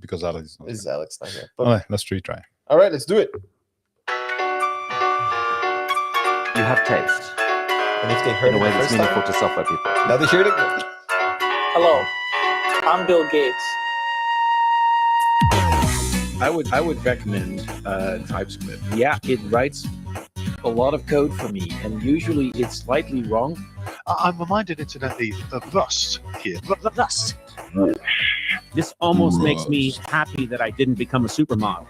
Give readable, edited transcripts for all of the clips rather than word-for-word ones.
because Alex is not Is here. Alex not here? All right, let's retry. All right, let's do it. You have taste. And if they heard In a way it the that's first meaningful time, to software people. now they hear it again. Hello, I'm Bill Gates. I would recommend TypeScript. Yeah, it writes a lot of code for me, and usually it's slightly wrong. I'm reminded, incidentally, of Rust here. Rust. This almost makes me happy that I didn't become a supermodel.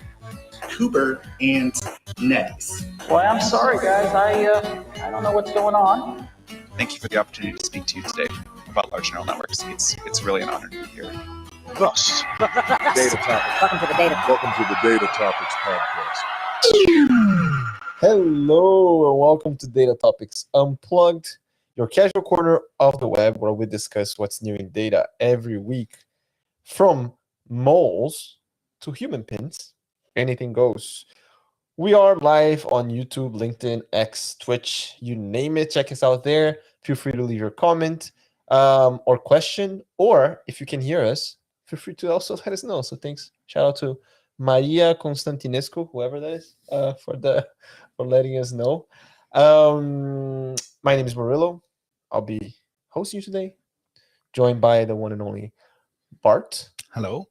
Cooper and Nex. Well, I'm sorry, guys. I don't know what's going on. Thank you for the opportunity to speak to you today about large neural networks. It's really an honor to be here. Rust. Data topics. Welcome to the data. Welcome to the Data Topics podcast. Hello and welcome to Data Topics Unplugged, your casual corner of the web where we discuss what's new in data every week. From moles to human pins, anything goes. We are live on YouTube, LinkedIn, X, Twitch, you name it. Check us out there. Feel free to leave your comment or question, or if you can hear us, feel free to also let us know. So thanks. Shout out to Maria Constantinescu, whoever that is, for letting us know. My name is Murillo. I'll be hosting you today, joined by the one and only Bart. Hello.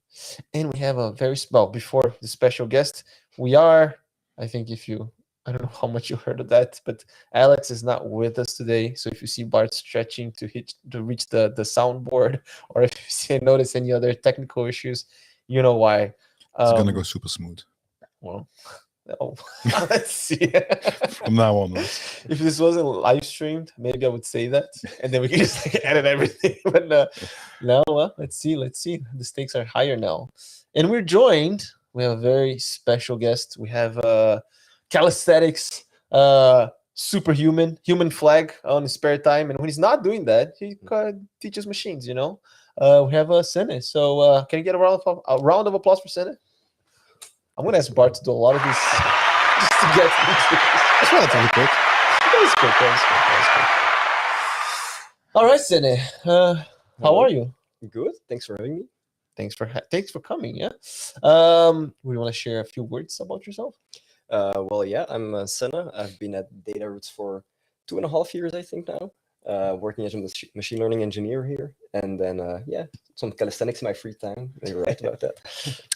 And we have a very before the special guest, we are, I think I don't know how much you heard of that, but Alex is not with us today. So if you see Bart stretching to reach the soundboard, or if you notice any other technical issues, you know why. It's gonna go super smooth. Well, no. Let's see. From now onwards. If this wasn't live streamed, maybe I would say that, and then we can just edit everything. But no, well, let's see. The stakes are higher now, and we're joined. We have a very special guest. We have calisthenics, superhuman, human flag on his spare time, and when he's not doing that, he teaches machines. We have Senne. So can you get a round of applause for Senne? I'm gonna ask Bart to do a lot of these just to get these. That's relatively quick. That was quick. All right, Senne. How are you? Good. Thanks for having me. Thanks for coming. Yeah. We want to share a few words about yourself. Well, yeah, I'm Senne. I've been at Dataroots for 2.5 years, I think now. Working as a machine learning engineer here, and then some calisthenics in my free time. You're right about that.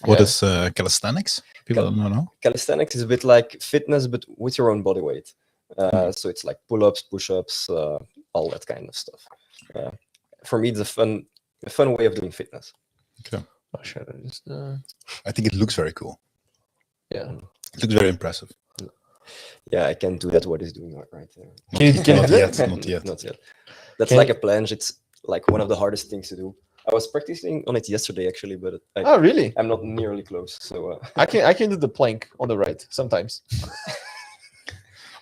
What is calisthenics? People don't know. Calisthenics is a bit like fitness, but with your own body weight. So it's like pull-ups, push-ups, all that kind of stuff. For me, it's a fun way of doing fitness. Okay. Oh, sure. I think it looks very cool. Yeah. It looks very impressive. Yeah, I can do that. What he's doing right there. Not yet. Not yet. That's like a planche. It's like one of the hardest things to do. I was practicing on it yesterday, actually, but oh, really? I'm not nearly close. So I can do the plank on the right sometimes.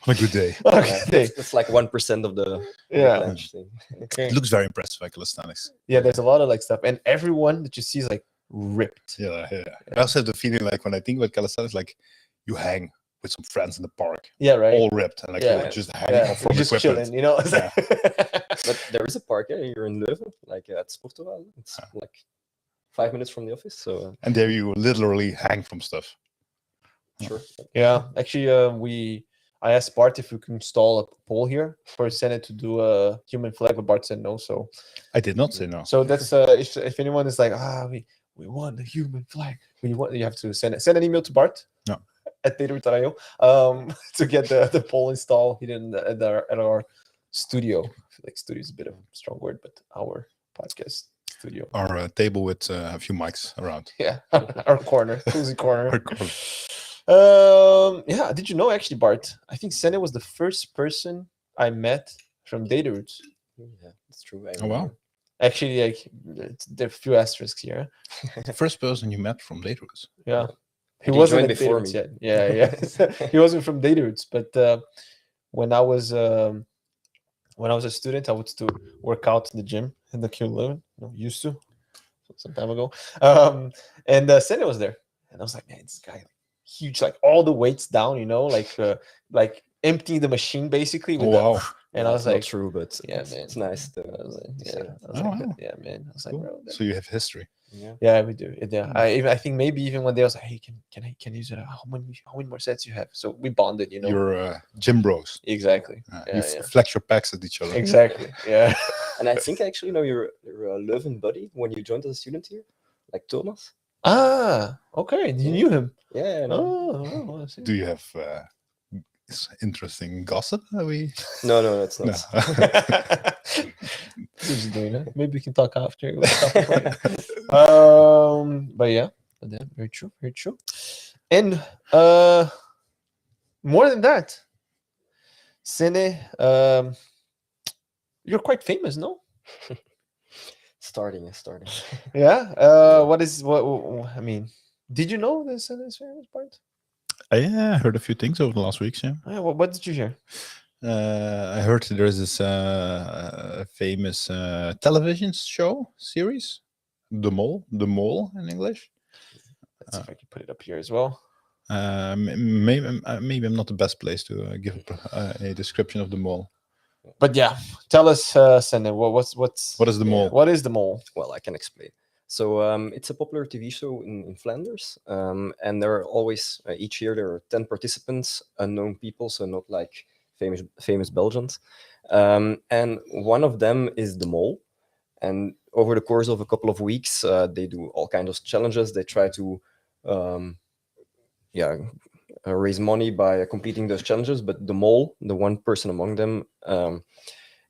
On a good day. That's like 1% of the planche thing. Okay. It looks very impressive, like calisthenics. Yeah, there's a lot of stuff, and everyone that you see is like ripped. Yeah. I also have the feeling like when I think about calisthenics, like you hang with some friends in the park. Yeah, right. All ripped and you're just hanging off from just equipment. chilling, But there is a park here in Leuven, like at Sportwaal. It's like 5 minutes from the office. So and there you literally hang from stuff. Sure. Yeah, actually, I asked Bart if we could install a poll here for Senne to do a human flag, but Bart said no. So I did not say no. So that's if anyone is like, we want the human flag, you have to send an email to Bart. No. At Datatopics.io to get the poll installed here at our studio. I feel like studio is a bit of a strong word, but our podcast studio. Our table with a few mics around. Yeah, our corner, cozy corner. Our corner. Yeah, did you know actually, Bart? I think Senne was the first person I met from Dataroots. Yeah, that's true. Oh wow! Actually, like there are a few asterisks here. The first person you met from Dataroots. Yeah. He wasn't before me. Yet. Yeah. He wasn't from Dataroots, but when I was a student, I would still work out in the gym in the Q11. Used to some time ago. And Senne was there, and I was like, man, this guy huge, like all the weights down, like emptying the machine basically. With and I was like, not true, but yeah, man, it's nice. Yeah, man. I was cool. like, bro. So you have history. Yeah, we do. Yeah, I think maybe even when they was like, hey, can I use it? How many more sets you have? So we bonded, you know. You're gym bros. Exactly. You flex your packs at each other. Exactly. Yeah. And I think I actually know your Leuven buddy when you joined as a student here, like Thomas. Ah, okay. You knew him. Yeah. I know. Oh, I see. Do you have interesting gossip? No, it's not. Just doing it. Maybe we can talk after. But yeah, very true, very true. And more than that, Senne, you're quite famous, no? Starting. Yeah. What I mean? Did you know this is famous part? I heard a few things over the last weeks. Yeah. What did you hear? I heard there's this famous television show series, The Mol in English. Let's see if I can put it up here as well. Maybe I'm not the best place to give a description of The Mol. But yeah, tell us, Senne, what is The Mol? What is The Mol? Well, I can explain. So it's a popular TV show in Flanders, and there are always each year there are 10 participants, unknown people, so not like famous Belgians, and one of them is the Mol. And over the course of a couple of weeks, they do all kinds of challenges. They try to raise money by completing those challenges. But the Mol, the one person among them,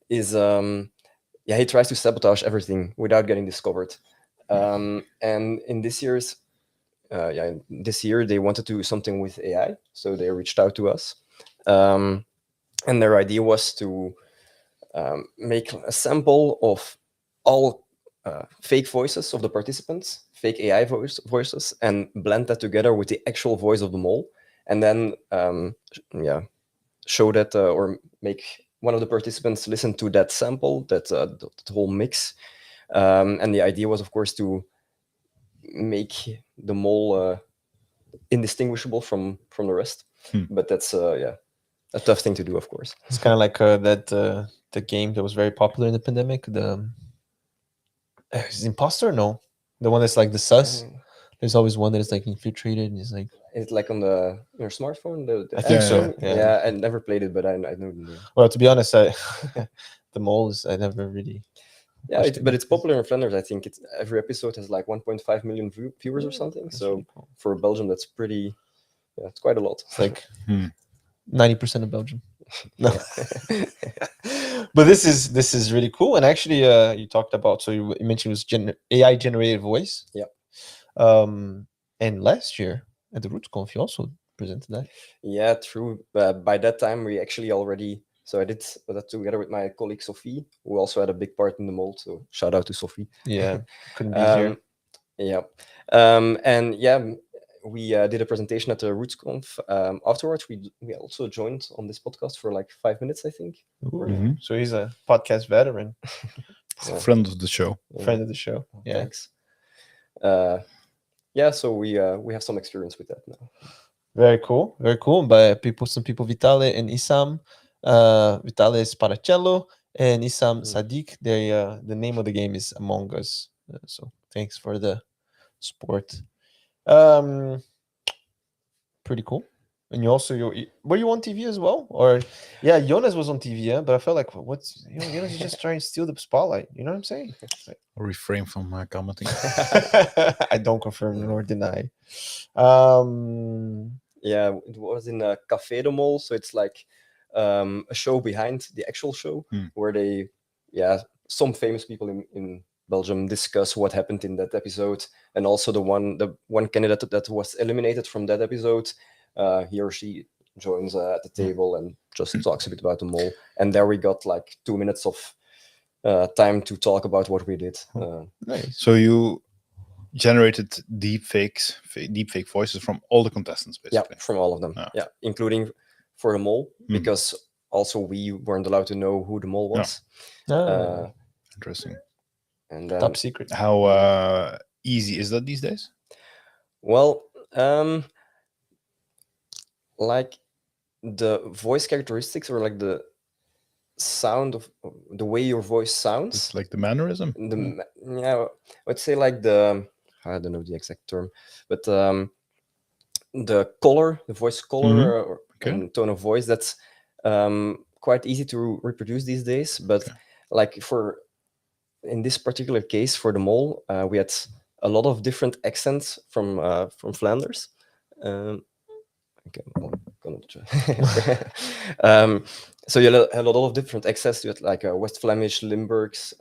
he tries to sabotage everything without getting discovered. And in this year they wanted to do something with AI, so they reached out to us, and their idea was to make a sample of all fake voices of the participants, fake AI voices, and blend that together with the actual voice of the Mol, and then show that or make one of the participants listen to that sample, that whole mix. And the idea was, of course, to make the Mol indistinguishable from the rest. But that's a tough thing to do, of course. It's kind of like the game that was very popular in the pandemic. Is it Imposter? No, the one that's like the sus. There's always one that is like infiltrated, and it's like on your smartphone. I think so. Yeah, I never played it, but I know the name. Well, to be honest, the Mol is I never really. Yeah, but it's popular in Flanders. I think every episode has like 1.5 million viewers or something. So really cool. For Belgium, that's pretty. Yeah, it's quite a lot. It's like 90% of Belgium. No, but this is really cool. And actually, you talked about, so you mentioned it was AI generated voice. Yeah. And last year at the RootsConf, you also presented that. Yeah, true. By that time, we actually already. So I did that together with my colleague Sophie, who also had a big part in the Mol. So shout out to Sophie. Yeah, couldn't be here. Yeah, and yeah, we did a presentation at the RootsConf. Afterwards, we also joined on this podcast for like 5 minutes, I think. So he's a podcast veteran. A friend of the show. Friend of the show. Yeah. Thanks. So we have some experience with that now. Very cool. Very cool. By some people, Vitale and Issam. Vitale is Paracello and Issam Sadiq. The name of the game is Among Us. So thanks for the support. Pretty cool. And you also were you on TV as well? Or Jonas was on TV, but I felt like Jonas is just trying to steal the spotlight. You know what I'm saying? Refrain from commenting. I don't confirm nor deny. Yeah, it was in Café de Mol, so it's like a show behind the actual show where some famous people in Belgium discuss what happened in that episode, and also the one candidate that was eliminated from that episode, he or she joins at the table and just talks a bit about the Mol, and there we got like 2 minutes of time to talk about what we did. Nice. So you generated deepfake voices from all the contestants, basically. Yeah, from all of them. Yeah, including for the Mol, because also we weren't allowed to know who the Mol was. Interesting. And top secret. How easy is that these days? Well, like the voice characteristics or like the sound of the way your voice sounds. It's like the mannerism. Yeah, I would say like I don't know the exact term, but the color, the voice color or and tone of voice, that's quite easy to reproduce these days. But like in this particular case for the mole, we had a lot of different accents from Flanders. Okay, well, gonna try. So you had a lot of different accents. You had like West Flemish, Limburgs,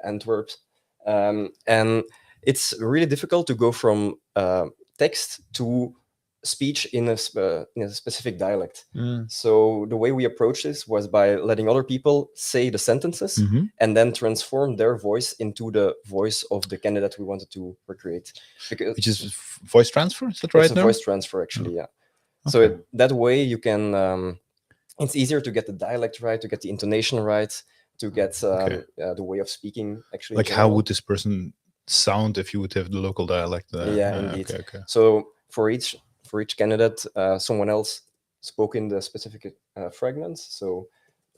Antwerps, and it's really difficult to go from text to speech in a specific dialect. So the way we approached this was by letting other people say the sentences and then transform their voice into the voice of the candidate we wanted to recreate. Which is voice transfer, is that right? It's a voice transfer, actually, yeah. Okay. So that way you can, it's easier to get the dialect right, to get the intonation right, to get the way of speaking actually. Like how would this person sound if you would have the local dialect? Yeah, indeed. Okay. So for each candidate, someone else spoke in the specific fragments. So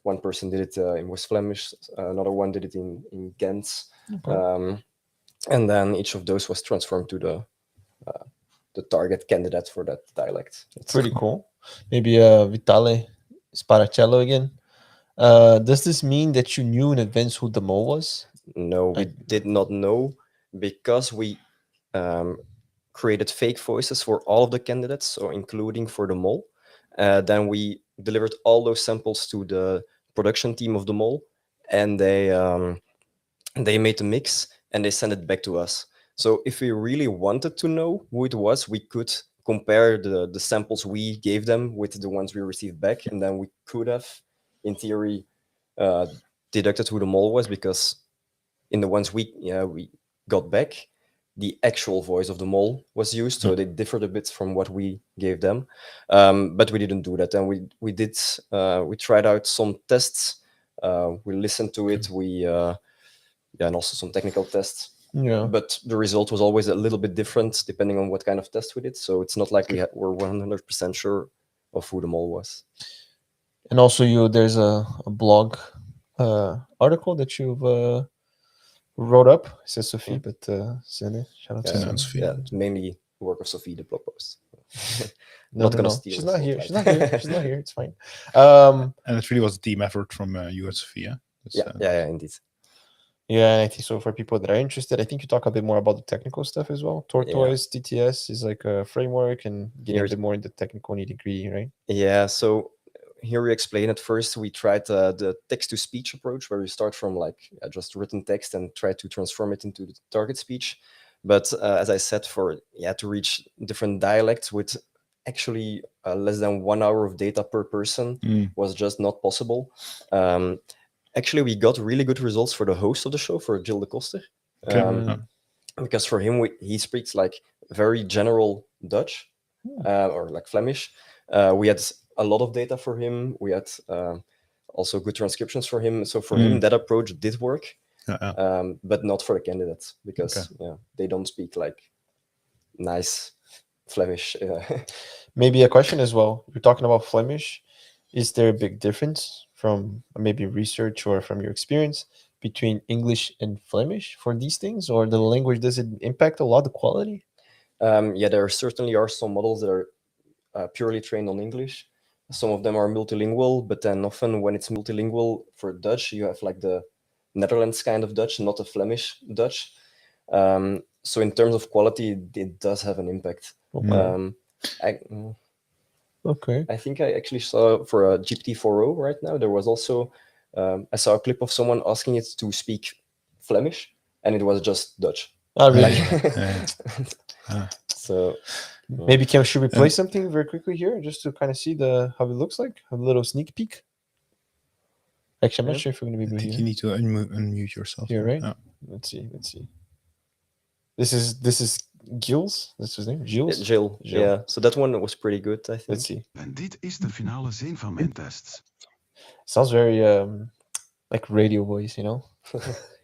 one person did it in West Flemish, another one did it in Ghent, and then each of those was transformed to the target candidate for that dialect. It's pretty cool. Maybe Vitale Sparacello again. Does this mean that you knew in advance who the mole was? No, we did not know, because we created fake voices for all of the candidates, so including for the mole. Then we delivered all those samples to the production team of the mole, and they made a mix and they sent it back to us. So if we really wanted to know who it was, we could compare the samples we gave them with the ones we received back, and then we could have, in theory, deducted who the mole was, because in the ones we got back, the actual voice of the mole was used, so they differed a bit from what we gave them. But we didn't do that, and we tried out some tests. We listened to it. And also some technical tests. Yeah. But the result was always a little bit different depending on what kind of test we did. So it's not like we're 100% sure of who the mole was. And also, there's a blog article that you've wrote up. It says Sophie, but Senne, shout out to Senne and Sophie. Yeah, it's mainly the work of Sophie, the blog post. No. Steal She's the not here. spotlight. She's not here. She's not here. It's fine. And it really was a team effort from you and Sophia. Yeah, indeed. Yeah, and I think so. For people that are interested, I think you talk a bit more about the technical stuff as well. Tortoise TTS is like a framework, and getting a bit more into technical nitty-gritty, right? Yeah, so here we explain it. First, we tried the text-to-speech approach, where we start from just written text and try to transform it into the target speech. But as I said, to reach different dialects with actually less than 1 hour of data per person was just not possible. Actually, we got really good results for the host of the show, for Jill de Koster, because for him, he speaks like very general Dutch or like Flemish. We had a lot of data for him. We had also good transcriptions for him. So for him, that approach did work, but not for the candidates, because they don't speak like nice Flemish. Maybe a question as well. You're talking about Flemish. Is there a big difference from maybe research or from your experience between English and Flemish for these things, or the language, does it impact a lot the quality? There certainly are some models that are purely trained on English. Some of them are multilingual, but then often when it's multilingual for Dutch, you have like the Netherlands kind of Dutch, not a Flemish Dutch. So in terms of quality, it does have an impact. I think I actually saw for a GPT-4o right now, there was also, I saw a clip of someone asking it to speak Flemish, and it was just Dutch. Oh, really? So maybe should we play something very quickly here, just to kind of see how it looks like? A little sneak peek. Actually, I'm not sure if we're going to be able to hear. You need to unmute yourself. Here, right? Yeah. Let's see. This is Gilles. That's his name? Gilles? Jill. Yeah. So that one was pretty good, I think. Let's see. En dit is de finale zin van mijn test. Sounds very like radio voice, you know?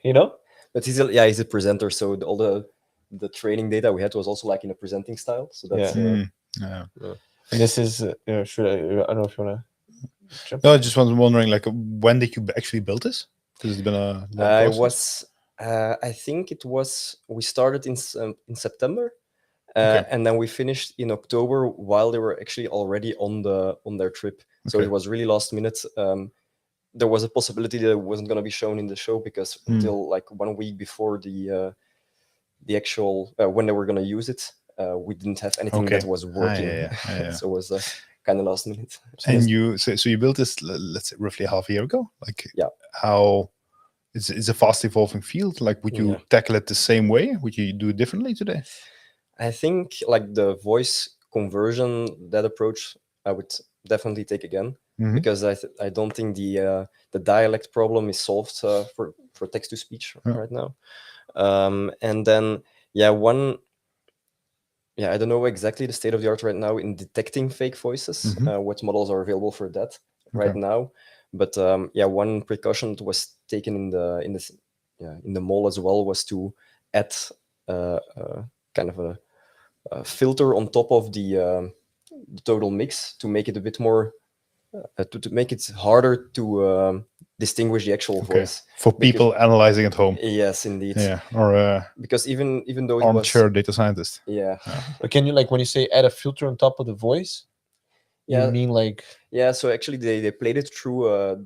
You know? But he's a presenter, so all the training data we had was also like in a presenting style. So that's And this is I don't know if you want to No, I just was wondering, like, when did you actually build this? Because it's been a long It process. was, I think it was, we started in September, Okay. and then we finished in October while they were actually already on their trip. So Okay. it was really last minute. There was a possibility that it wasn't going to be shown in the show because until like 1 week before the actual when they were going to use it, we didn't have anything Okay. that was working. Yeah. So it was kind of last minute. And so you built this, let's say, roughly half a year ago. Like, Yeah. How it's a fast evolving field. Like, would you tackle it the same way? Would you do it differently today? I think like the voice conversion, that approach, I would definitely take again. Because I don't think the dialect problem is solved for text to speech right now. And then I don't know exactly the state of the art right now in detecting fake voices. What models are available for that right now? But one precaution that was taken in the Mol as well was to add kind of a filter on top of the total mix to make it a bit more. To make it harder to distinguish the actual voice for people analyzing at home. Yes, indeed. Yeah, or because even though it armchair data scientist. Yeah. But can you, like, when you say add a filter on top of the voice? You mean like? Yeah. So actually, they played it through a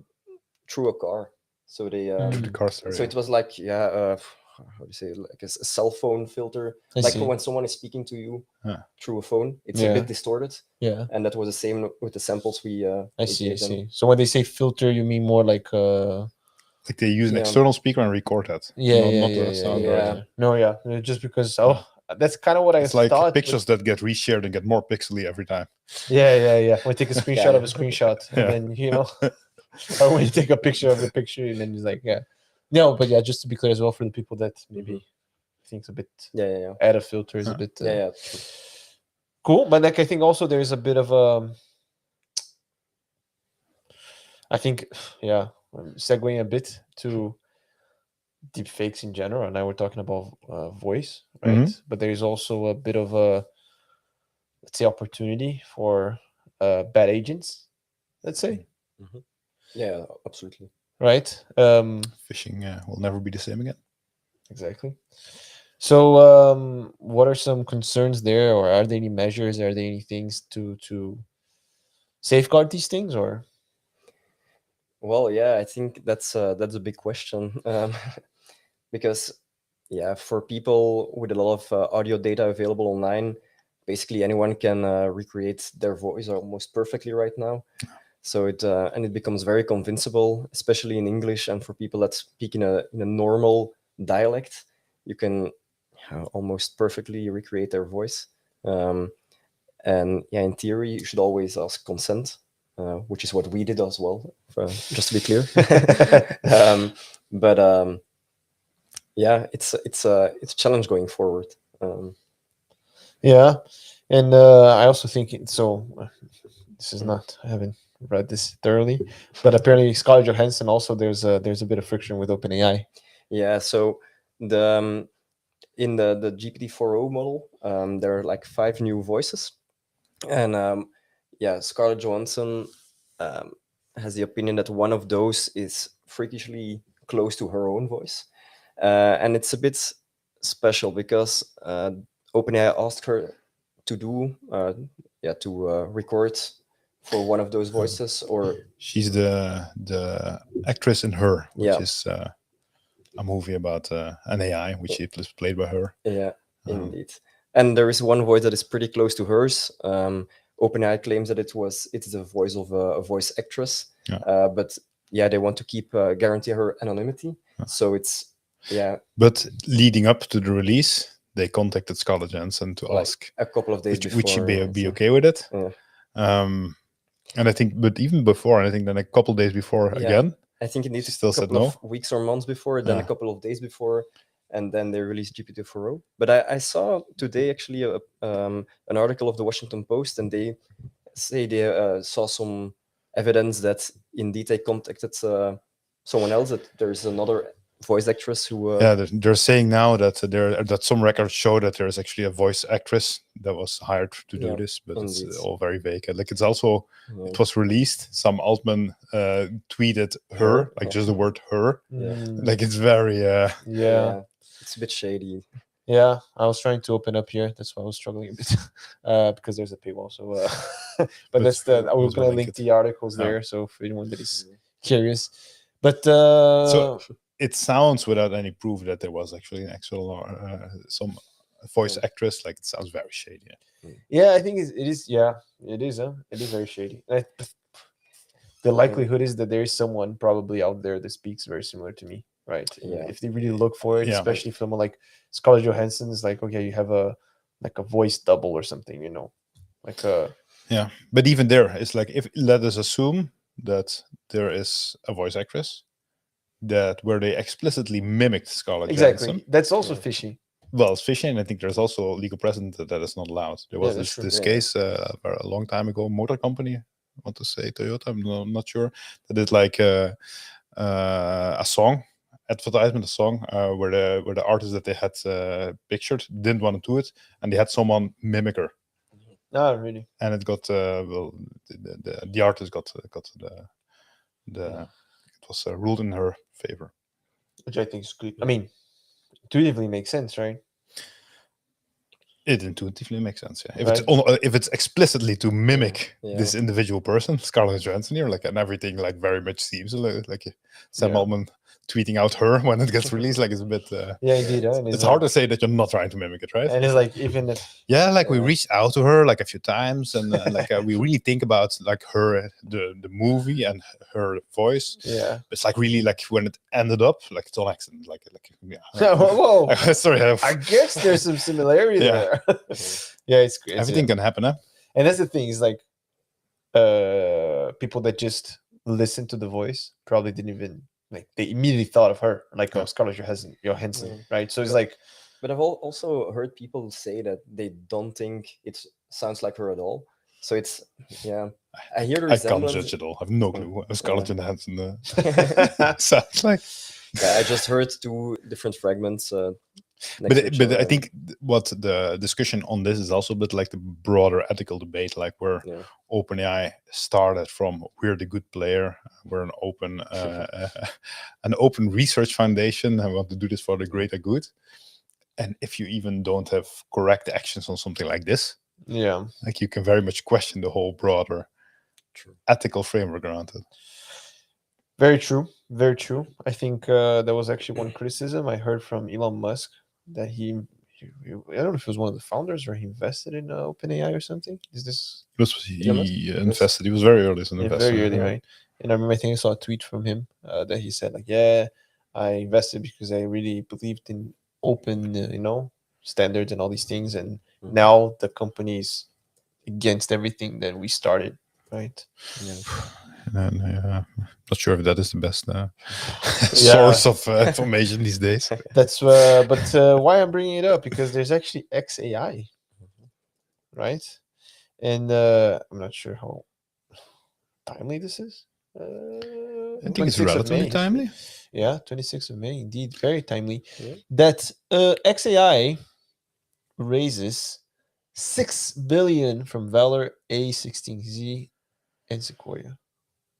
car. So they the car stereo. So it was like how do you say it? Like a cell phone filter, when someone is speaking to you through a phone, it's a bit distorted. Yeah, and that was the same with the samples we. I see. So when they say filter, you mean more like like they use an external speaker and record that. No, just because that's kind of what it's I thought. Like pictures that get reshared and get more pixely every time. Yeah. We take a screenshot of a screenshot, and then or when you take a picture of the picture, and then it's like No, but just to be clear as well for the people that maybe thinks a bit add a filter is a bit cool. But like I think also there's a bit of I think segueing a bit to deepfakes in general, and now we're talking about voice, right? But there's also a bit of a, let's say, opportunity for bad agents, let's say. Yeah, absolutely. Right. Phishing will never be the same again. Exactly. So what are some concerns there, or are there any measures, are there any things to safeguard these things, or? Well, I think that's a big question. Because for people with a lot of audio data available online, basically anyone can recreate their voice almost perfectly right now. So it becomes very convincible, especially in English, and for people that speak in a normal dialect, you can almost perfectly recreate their voice. And in theory, you should always ask consent, which is what we did as well, just to be clear. It's a challenge going forward. And I also think this is not, I haven't read this thoroughly, but apparently Scarlett Johansson also there's a bit of friction with OpenAI. Yeah, so in the GPT-4o model, there are like 5 new voices, and Scarlett Johansson has the opinion that one of those is freakishly close to her own voice, and it's a bit special because OpenAI asked her to do record for one of those voices, or she's the actress in Her, which is a movie about an AI which is played by her. Indeed. And there is one voice that is pretty close to hers. OpenAI claims that it's the voice of a voice actress, but they want to guarantee her anonymity. So it's But leading up to the release, they contacted Scarlett Johansson to ask a couple of days before, would she be okay with it. And I think, but even before, I think then a couple of days before again, I think it needs still a couple of weeks or months before, then a couple of days before, and then they released GPT-4o. But I saw today actually an article of the Washington Post, and they say they saw some evidence that indeed they contacted someone else, that there's another voice actress who. Yeah, they're saying now that that some records show that there is actually a voice actress that was hired to do this, but indeed. it's all very vague. Like it's also Yeah. it was released. Some Altman tweeted her, like just the word her. Like it's very Yeah. It's a bit shady. Yeah, I was trying to open up here. That's why I was struggling a bit because there's a paywall. So, but that's the. I was going to link the articles there. So for anyone that is curious, but so it sounds without any proof that there was actually an actual some voice actress. Like it sounds very shady. Yeah, I think it is. Yeah, it is. It is very shady. The likelihood is that there is someone probably out there that speaks very similar to me. Right. Yeah. If they really look for it, especially if someone like Scarlett Johansson is like, okay, you have a voice double or something, you know, like yeah. But even there, it's like if let us assume that there is a voice actress that where they explicitly mimicked Scarlett Johansson. That's also fishy. Well, it's fishy, and I think there's also legal precedent that is not allowed. There was this case a long time ago, motor company, I want to say Toyota, I'm not sure, that did like a song. Advertisement, a song where the artist that they had pictured didn't want to do it, and they had someone mimic her. Oh, really? And it got the artist got it was ruled in her favor, which I think is good. I mean, intuitively makes sense, right? It intuitively makes sense. Yeah, if it's explicitly to mimic this individual person, Scarlett Johansson here, like, and everything like very much seems like Sam Altman tweeting out her when it gets released, like it's a bit indeed, it's hard to say that you're not trying to mimic it, right? And it's like even if we reached out to her like a few times, and like we really think about like her the movie and her voice. It's like really like when it ended up like it's on accident, whoa sorry, I guess there's some similarity there. It's everything can happen, huh? And that's the thing, is like people that just listen to the voice probably didn't even like, they immediately thought of her, like Scarlett Johansson, right? So it's like, but I've also heard people say that they don't think it sounds like her at all. So it's I hear the resemblance. I can't judge it all. I have no clue what Scarlett Johansson sounds like. I just heard 2 different fragments. But I think what the discussion on this is also a bit like the broader ethical debate, like where OpenAI started from, we're the good player, we're an open research foundation, I want to do this for the greater good. And if you even don't have correct actions on something like this, like you can very much question the whole broader ethical framework around it. Very true, very true. I think there was actually one criticism I heard from Elon Musk, that he I don't know if he was one of the founders or he invested in OpenAI or something. Is this? He invested. He was very early as an investor. Very early, right? And I remember I think I saw a tweet from him that he said like, I invested because I really believed in open, standards and all these things, and now the company's against everything that we started, right? And not sure if that is the best source of information these days. That's but why I'm bringing it up, because there's actually XAI, right? And I'm not sure how timely this is. I think it's relatively timely. Yeah, 26th of May, indeed, very timely. That XAI raises $6 billion from Valor, A16Z, and Sequoia.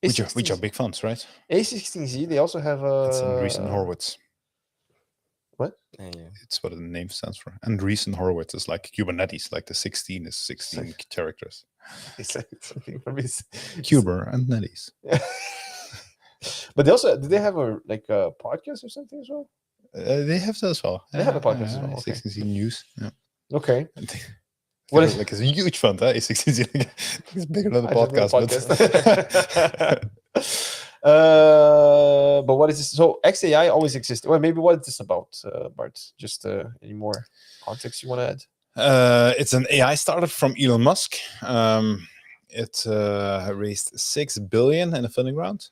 Which are big funds, right? A16Z, they also have Andreessen Horowitz. What? It's what the name stands for. Andreessen Horowitz is like Kubernetes, like the 16 is 16 characters. It's like something from his Kuber and Nettes. But they also, do they have a podcast or something as well? They have that as well. They have a podcast as well. Okay. 16Z News. Yeah. Okay. What is like? It's a huge fund, huh? A16Z. It's bigger than the podcast. But what is this? So XAI always existed. Well, maybe what is this about, Bart? Just any more context you want to add? It's an AI startup from Elon Musk. It raised $6 billion in a funding round,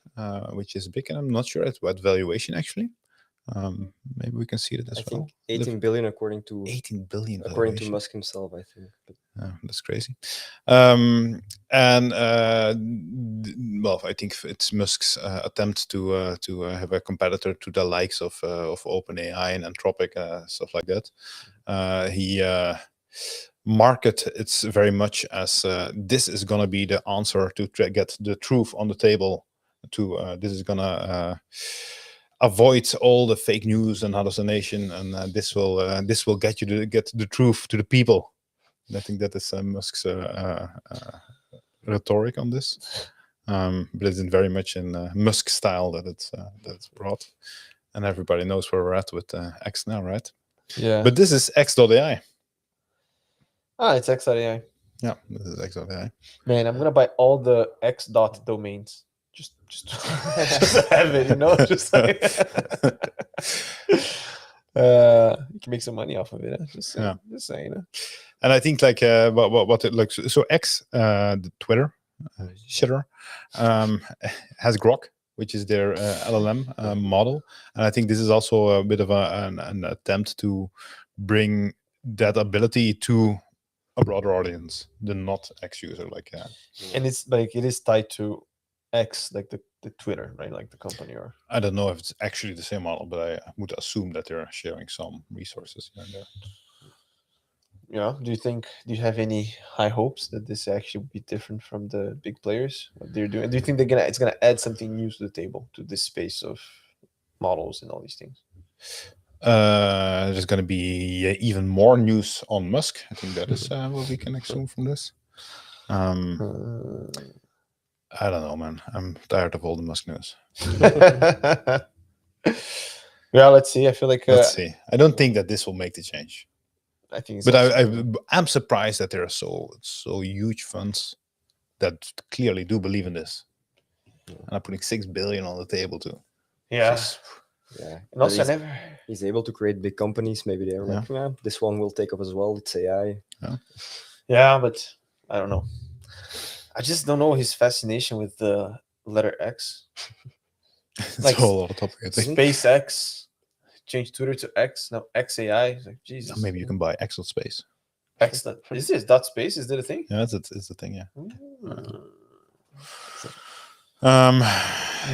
which is big, and I'm not sure at what valuation actually. Maybe we can see it as well. I think 18 billion according to 18 billion according to Musk himself, I think. But That's crazy. And well, I think it's Musk's attempt to have a competitor to the likes of OpenAI and Anthropic, stuff like that. He market it's very much as this is gonna be the answer to get the truth on the table. This is gonna avoid all the fake news and hallucination, and this will get you to get the truth to the people. And I think that is Musk's rhetoric on this, but it's very much in Musk style that it's brought, and everybody knows where we're at with X now, right? Yeah. But this is X.ai. Ah, it's X.ai. Yeah, this is X.ai. Man, I'm gonna buy all the X dot domains. Just have it, you know. Just like you can make some money off of it. Just saying. You know? And I think like what it looks so X, the Twitter shitter, has Grok, which is their LLM model, and I think this is also a bit of an attempt to bring that ability to a broader audience, the not X user, like and it's like it is tied to X, like the Twitter, right? Like the company, or I don't know if it's actually the same model, but I would assume that they're sharing some resources here and there. Yeah. Do you have any high hopes that this actually would be different from the big players, what they're doing? Do you think it's gonna add something new to the table, to this space of models and all these things? There's going to be even more news on Musk. I think that is what we can assume from this. I don't know, man. I'm tired of all the Musk news. Yeah, let's see. I feel like let's see. I don't think that this will make the change. I think, but I'm surprised that there are so huge funds that clearly do believe in this, and are putting $6 billion on the table too. Yeah. Yeah, and also he's able to create big companies. Maybe they're like, yeah, this one will take off as well. It's AI. Yeah, but I don't know. I just don't know his fascination with the letter X. It's like a whole other topic. SpaceX, change Twitter to X, now XAI. Like, Jesus. Maybe you can buy X dot space. X dot, is this dot space? Is that a thing? Yeah, it's a thing. Yeah.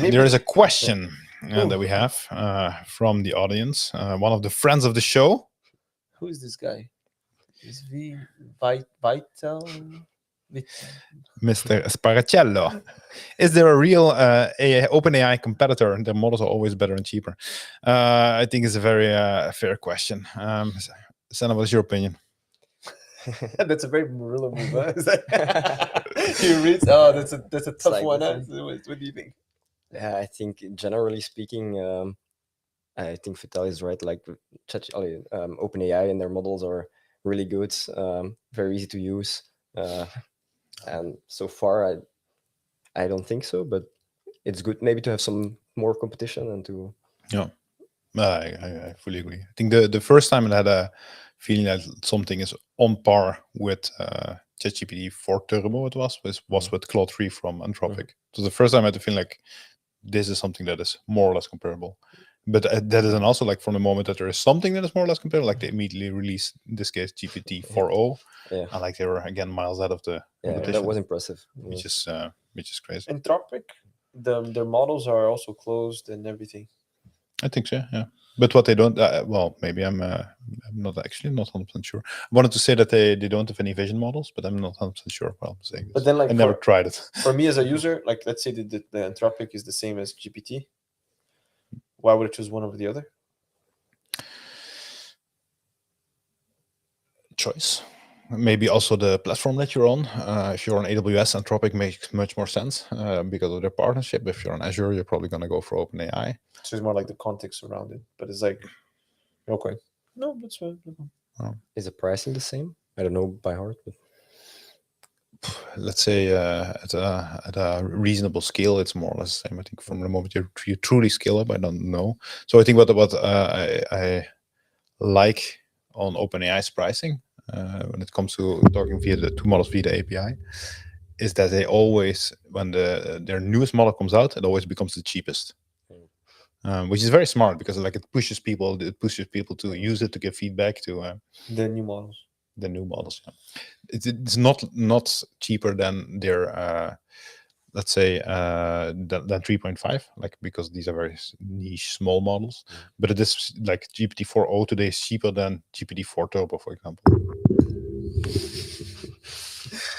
There is a question that we have from the audience. One of the friends of the show. Who is this guy? Is Vital? Mr. Sparacello. Is there a real OpenAI competitor? Their models are always better and cheaper. I think it's a very fair question. Senne, what's your opinion? That's a very Murillo move. Huh? You read, oh, that's a tough like one. Huh? What do you think? Yeah, I think generally speaking, I think Vital is right. Like OpenAI and their models are really good, very easy to use. And so far, I don't think so, but it's good maybe to have some more competition and to. Yeah, I fully agree. I think the first time I had a feeling that something is on par with ChatGPT 4 Turbo, it was with Claude 3 from Anthropic. So the first time I had to feel like this is something that is more or less comparable. But that is also like from the moment that there is something that is more or less comparable, like they immediately released, in this case, GPT 4.0. Yeah. And like they were again miles out of the competition. That was impressive. Which is crazy. Anthropic, their models are also closed and everything. I think so, yeah. But what they don't, well, maybe I'm not 100% sure. I wanted to say that they don't have any vision models, but I'm not 100% sure what I'm saying. But then, like, I never tried it. For me as a user, like, let's say the Anthropic is the same as GPT. Why would I choose one over the other? Choice. Maybe also the platform that you're on. If you're on AWS, Anthropic makes much more sense because of their partnership. If you're on Azure, you're probably going to go for OpenAI. So it's more like the context around it. But it's like, okay. No, that's fine. Is the pricing the same? I don't know by heart, but let's say at a reasonable scale, it's more or less the same. I think from the moment you truly scale up, I don't know. So I think what I like on OpenAI's pricing when it comes to talking via the two models via the API is that they always, when their newest model comes out, it always becomes the cheapest. Which is very smart because like it pushes people to use it, to give feedback to the new models. the new models. Yeah. It's not cheaper than their let's say than 3.5, like, because these are very niche small models. But it is like GPT-4o today is cheaper than GPT-4 Turbo, for example.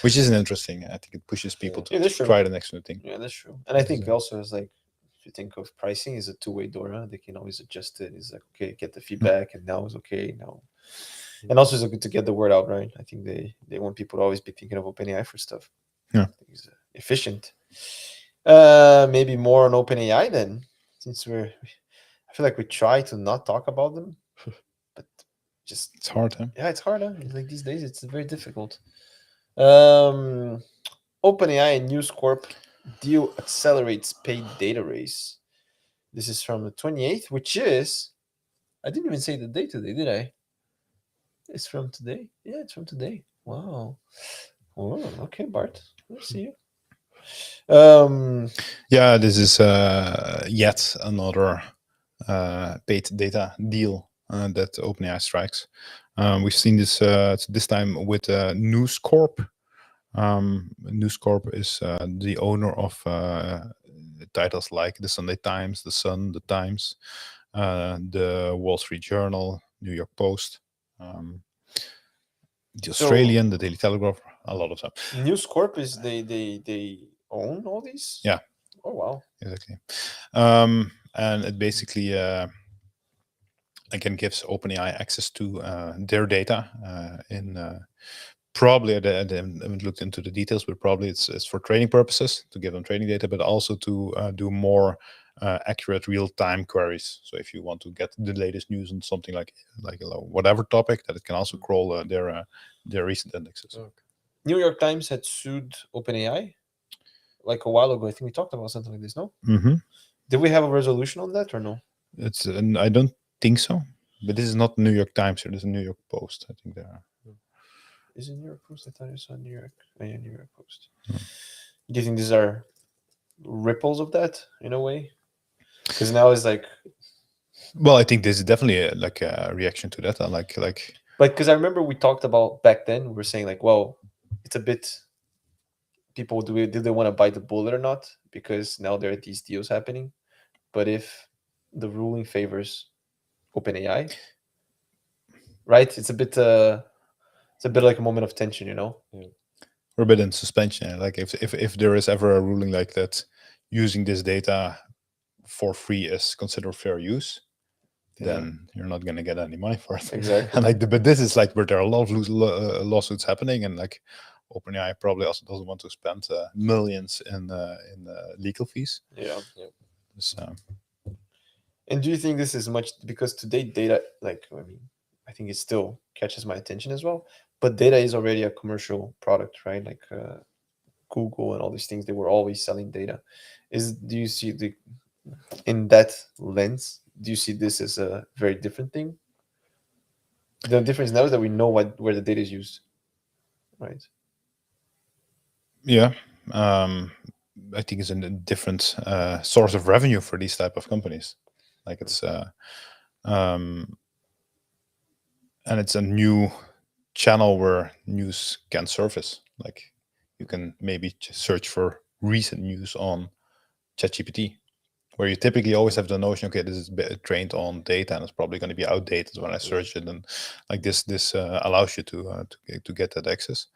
Which is interesting. I think it pushes people to try the next new thing. Yeah, that's true. And I think also it's like, if you think of pricing, is a two-way door. Huh? They can always adjust it. It's like, okay, get the feedback, and now it's okay now. And also, it's good to get the word out, right? I think they want people to always be thinking of OpenAI for stuff. Yeah, it's efficient. Maybe more on OpenAI then, since I feel like we try to not talk about them, but just it's hard, huh? Yeah, it's hard. Huh? It's like these days, it's very difficult. OpenAI and News Corp deal accelerates paid data race. This is from the 28th, which is, I didn't even say the date today, did I? It's from today. Yeah, it's from today. Wow. Oh, okay, Bart. Let's see you. Yeah, this is yet another paid data deal that OpenAI strikes. We've seen this this time with News Corp. News Corp is the owner of titles like the Sunday Times, the Sun, the Times, the Wall Street Journal, New York Post, the Australian, the Daily Telegraph, a lot of stuff. News Corp is they own all these? Yeah. Oh wow. Exactly. And it basically again gives OpenAI access to their data in probably I haven't looked into the details, but probably it's for training purposes, to give them training data, but also to do more accurate real-time queries. So if you want to get the latest news on something like whatever topic, that it can also crawl their recent indexes. Okay. New York Times had sued OpenAI like a while ago. I think we talked about something like this, no? Mm-hmm. Did we have a resolution on that or no? It's I don't think so, but this is not New York Times here. This is New York Post. I think there are. Is it New York Post? I thought it was New York. Oh, yeah, New York Post. Do you think these are ripples of that in a way? Because now it's like, well, I think this is definitely like a reaction to that. But because I remember we talked about back then, we were saying like, well, it's a bit. People do they want to bite the bullet or not? Because now there are these deals happening. But if the ruling favors OpenAI, right? It's a bit like a moment of tension, you know. We're a bit in suspension. Like if there is ever a ruling like that, using this data for free is considered fair use, then you're not going to get any money for it. Exactly. And but this is like where there are a lot of lawsuits happening, and like OpenAI probably also doesn't want to spend millions in legal fees. Yeah. So, and do you think this is much, because today data, like, I think it still catches my attention as well, but data is already a commercial product, right? Like Google and all these things, they were always selling data. Do you see in that lens, do you see this as a very different thing? The difference now is that we know where the data is used, right? Yeah. I think it's a different source of revenue for these type of companies. Like it's and it's a new channel where news can surface. Like you can maybe search for recent news on ChatGPT, where you typically always have the notion, okay, this is trained on data and it's probably going to be outdated when I search it, and like this allows you to get that access,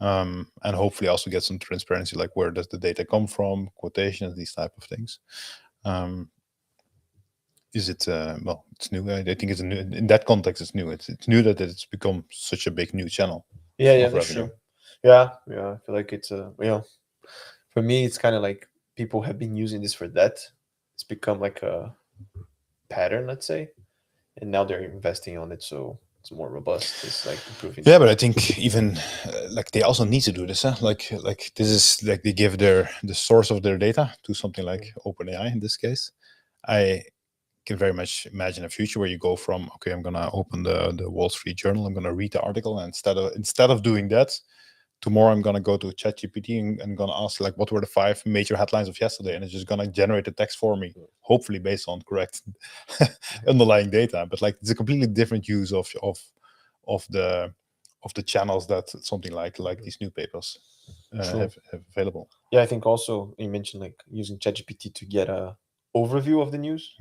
and hopefully also get some transparency, like where does the data come from, quotations, these type of things. Is it well, it's new. I think it's new in that context. It's new. It's new that it's become such a big new channel. Yeah, that's true. Yeah. I feel like it's for me, it's kind of like people have been using this for that. It's become like a pattern, let's say, and now they're investing on it, so it's more robust. It's like improving. Yeah, but I think even like they also need to do this. Huh? Like this is like they give the source of their data to something like OpenAI in this case. I can very much imagine a future where you go from, okay, I'm gonna open the Wall Street Journal, I'm gonna read the article, and instead of doing that, tomorrow I'm gonna go to ChatGPT and gonna ask like, what were the 5 major headlines of yesterday, and it's just gonna generate the text for me, hopefully based on correct underlying data. But like it's a completely different use of the of the channels that something like these newspapers have available. Yeah, I think also you mentioned like using ChatGPT to get a overview of the news.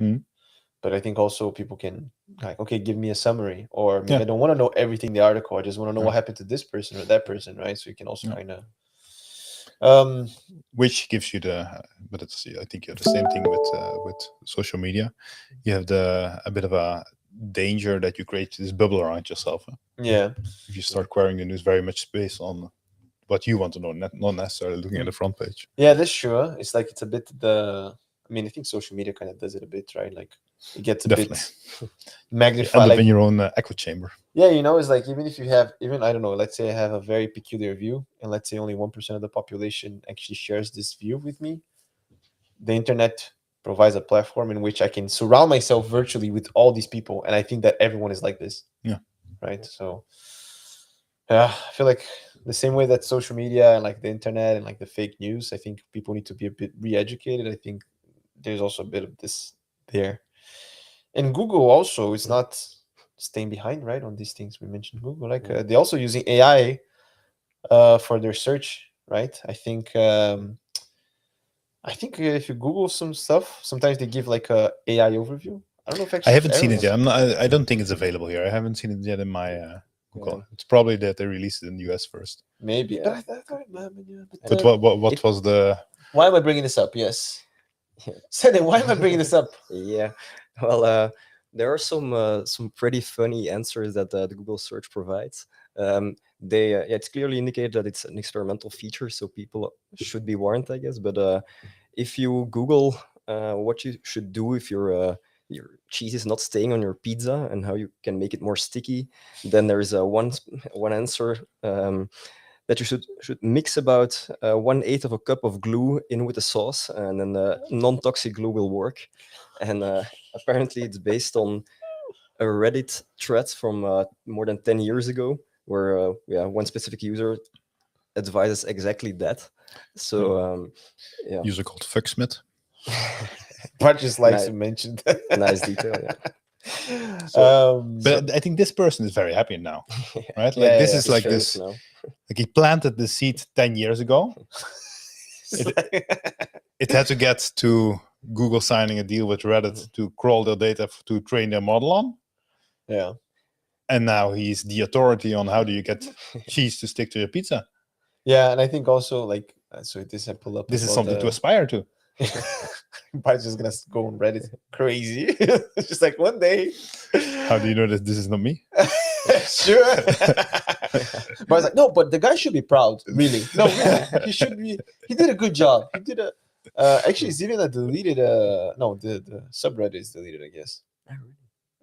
But I think also people can like, okay, give me a summary, or maybe I don't want to know everything in the article. I just want to know what happened to this person or that person, right? So you can also kind of, which gives you but it's I think you have the same thing with social media. You have a bit of a danger that you create this bubble around yourself. Yeah. If you start querying the news very much based on what you want to know, not necessarily looking at the front page. Yeah, that's true. It's like it's a bit I mean, I think social media kind of does it a bit, right? Like it gets a bit magnified. You end up like, in your own echo chamber. Yeah, you know, it's like even if you have I don't know, let's say I have a very peculiar view, and let's say only 1% of the population actually shares this view with me. The internet provides a platform in which I can surround myself virtually with all these people, and I think that everyone is like this. Yeah. Right. So yeah, I feel like the same way that social media and like the internet and like the fake news, I think people need to be a bit re-educated. I think there's also a bit of this there. And Google also is not staying behind, right, on these things. We mentioned Google, like they're also using AI for their search, right? I think if you Google some stuff, sometimes they give like a AI overview. I don't know if actually I haven't seen it yet. I don't think it's available here. I haven't seen it yet in my Google. Yeah. It's probably that they released it in the US first. Maybe, Yeah. but I thought it might have been, yeah. But what was the? Why am I bringing this up? Yes. Senne, why am I bringing this up? Yeah, well, there are some pretty funny answers that the Google search provides. It's clearly indicated that it's an experimental feature, so people should be warned, I guess. But if you Google what you should do if your cheese is not staying on your pizza and how you can make it more sticky, then there is one answer. That you should mix about 1/8 of a cup of glue in with the sauce, and then non-toxic glue will work. And apparently it's based on a Reddit thread from more than 10 years ago, where one specific user advises exactly that. So user called Fucksmith. Bart just likes to mention that. Nice detail, yeah. But I think this person is very happy now, right? Like this is like this. Now. Like he planted the seed 10 years ago. It had to get to Google signing a deal with Reddit to crawl their data to train their model on. Yeah. And now he's the authority on how do you get cheese to stick to your pizza. Yeah, and I think also like so this I pull up. This is something to aspire to. Bart's just gonna go on Reddit crazy. It's just like one day. How do you know that this is not me? Sure. But I was like, no, but the guy should be proud, really. No, really, he should be. He did a good job. He did a. Actually, it's even a deleted. No, the subreddit is deleted, I guess.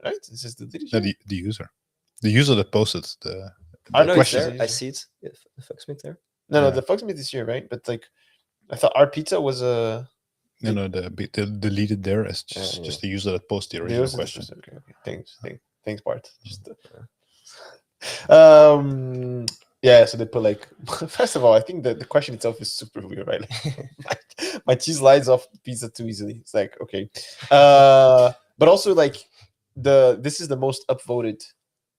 Right? It's just deleted. No, the user that posted the question. I see it. Yeah, the Fucksmith there. No, the Fucksmith is here, right? But like, I thought our pizza was a. No, the deleted there is just the user that posted the original question. Okay. Thanks, Bart. Just. Yeah, so they put like first of all, I think that the question itself is super weird, right? Like, my cheese slides off the pizza too easily. It's like, okay. But also like this is the most upvoted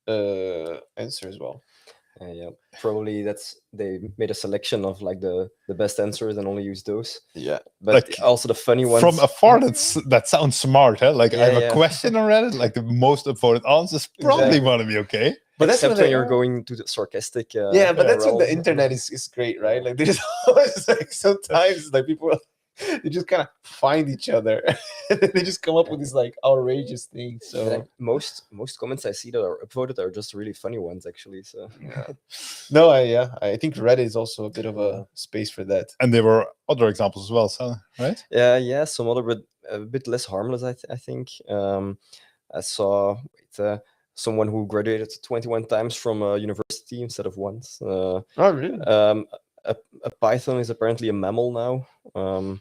answer as well. Yeah, probably they made a selection of like the best answers and only use those. Yeah, but like, also the funny ones. From afar, that sounds smart, huh? Like I have a question on Reddit, like the most upvoted answers probably want to be okay. But that's when you're going to the sarcastic. Yeah, but that's when the internet is great, right? Like there's always like sometimes like people they just kind of find each other and they just come up with these like outrageous things. So like, most comments I see that are upvoted are just really funny ones, actually. So no, I think Reddit is also a bit of a space for that. And there were other examples as well, so right? Yeah, some other, but a bit less harmless. I think I saw someone who graduated 21 times from a university instead of once. Oh, really? A python is apparently a mammal now.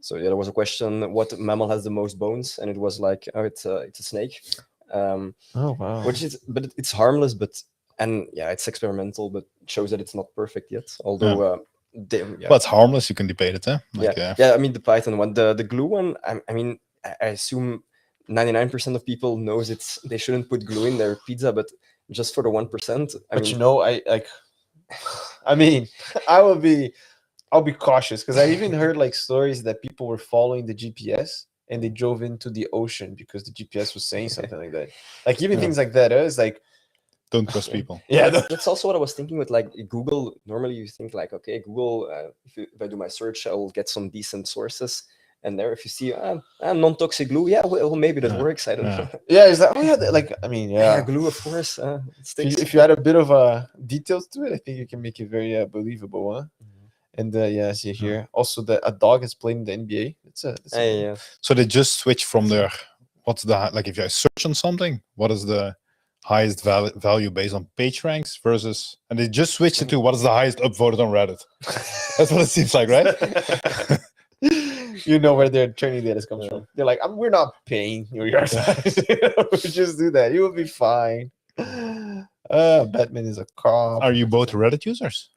So yeah, there was a question: what mammal has the most bones? And it was like, oh, it's a snake. Oh wow! But it's harmless, it's experimental, but it shows that it's not perfect yet. Although, well, it's harmless. You can debate it, huh? Like, I mean, the Python one, the glue one. I mean, I assume 99% of people knows they shouldn't put glue in their pizza, but just for the 1%. But you know, I mean, I'll be cautious because I even heard like stories that people were following the GPS and they drove into the ocean because the GPS was saying something like that. Like even things like that. It's like, don't trust people. Yeah, that's also what I was thinking with like Google. Normally, you think like, okay, Google. If I do my search, I will get some decent sources. And there, if you see non-toxic glue, yeah, well, maybe that works. I don't know. Yeah, is that? Oh yeah, like I mean, yeah, glue, of course. If you add a bit of details to it, I think you can make it very believable, huh? And yeah, see here also that a dog is playing the NBA. Yeah. So they just switch from their what's the like if I search on something, what is the highest value based on page ranks versus, and they just switch it to what is the highest upvoted on Reddit. That's what it seems like, right? You know where their training data comes from. They're like, we're not paying your size. We just do that. You will be fine. Batman is a cop. Are you both Reddit users?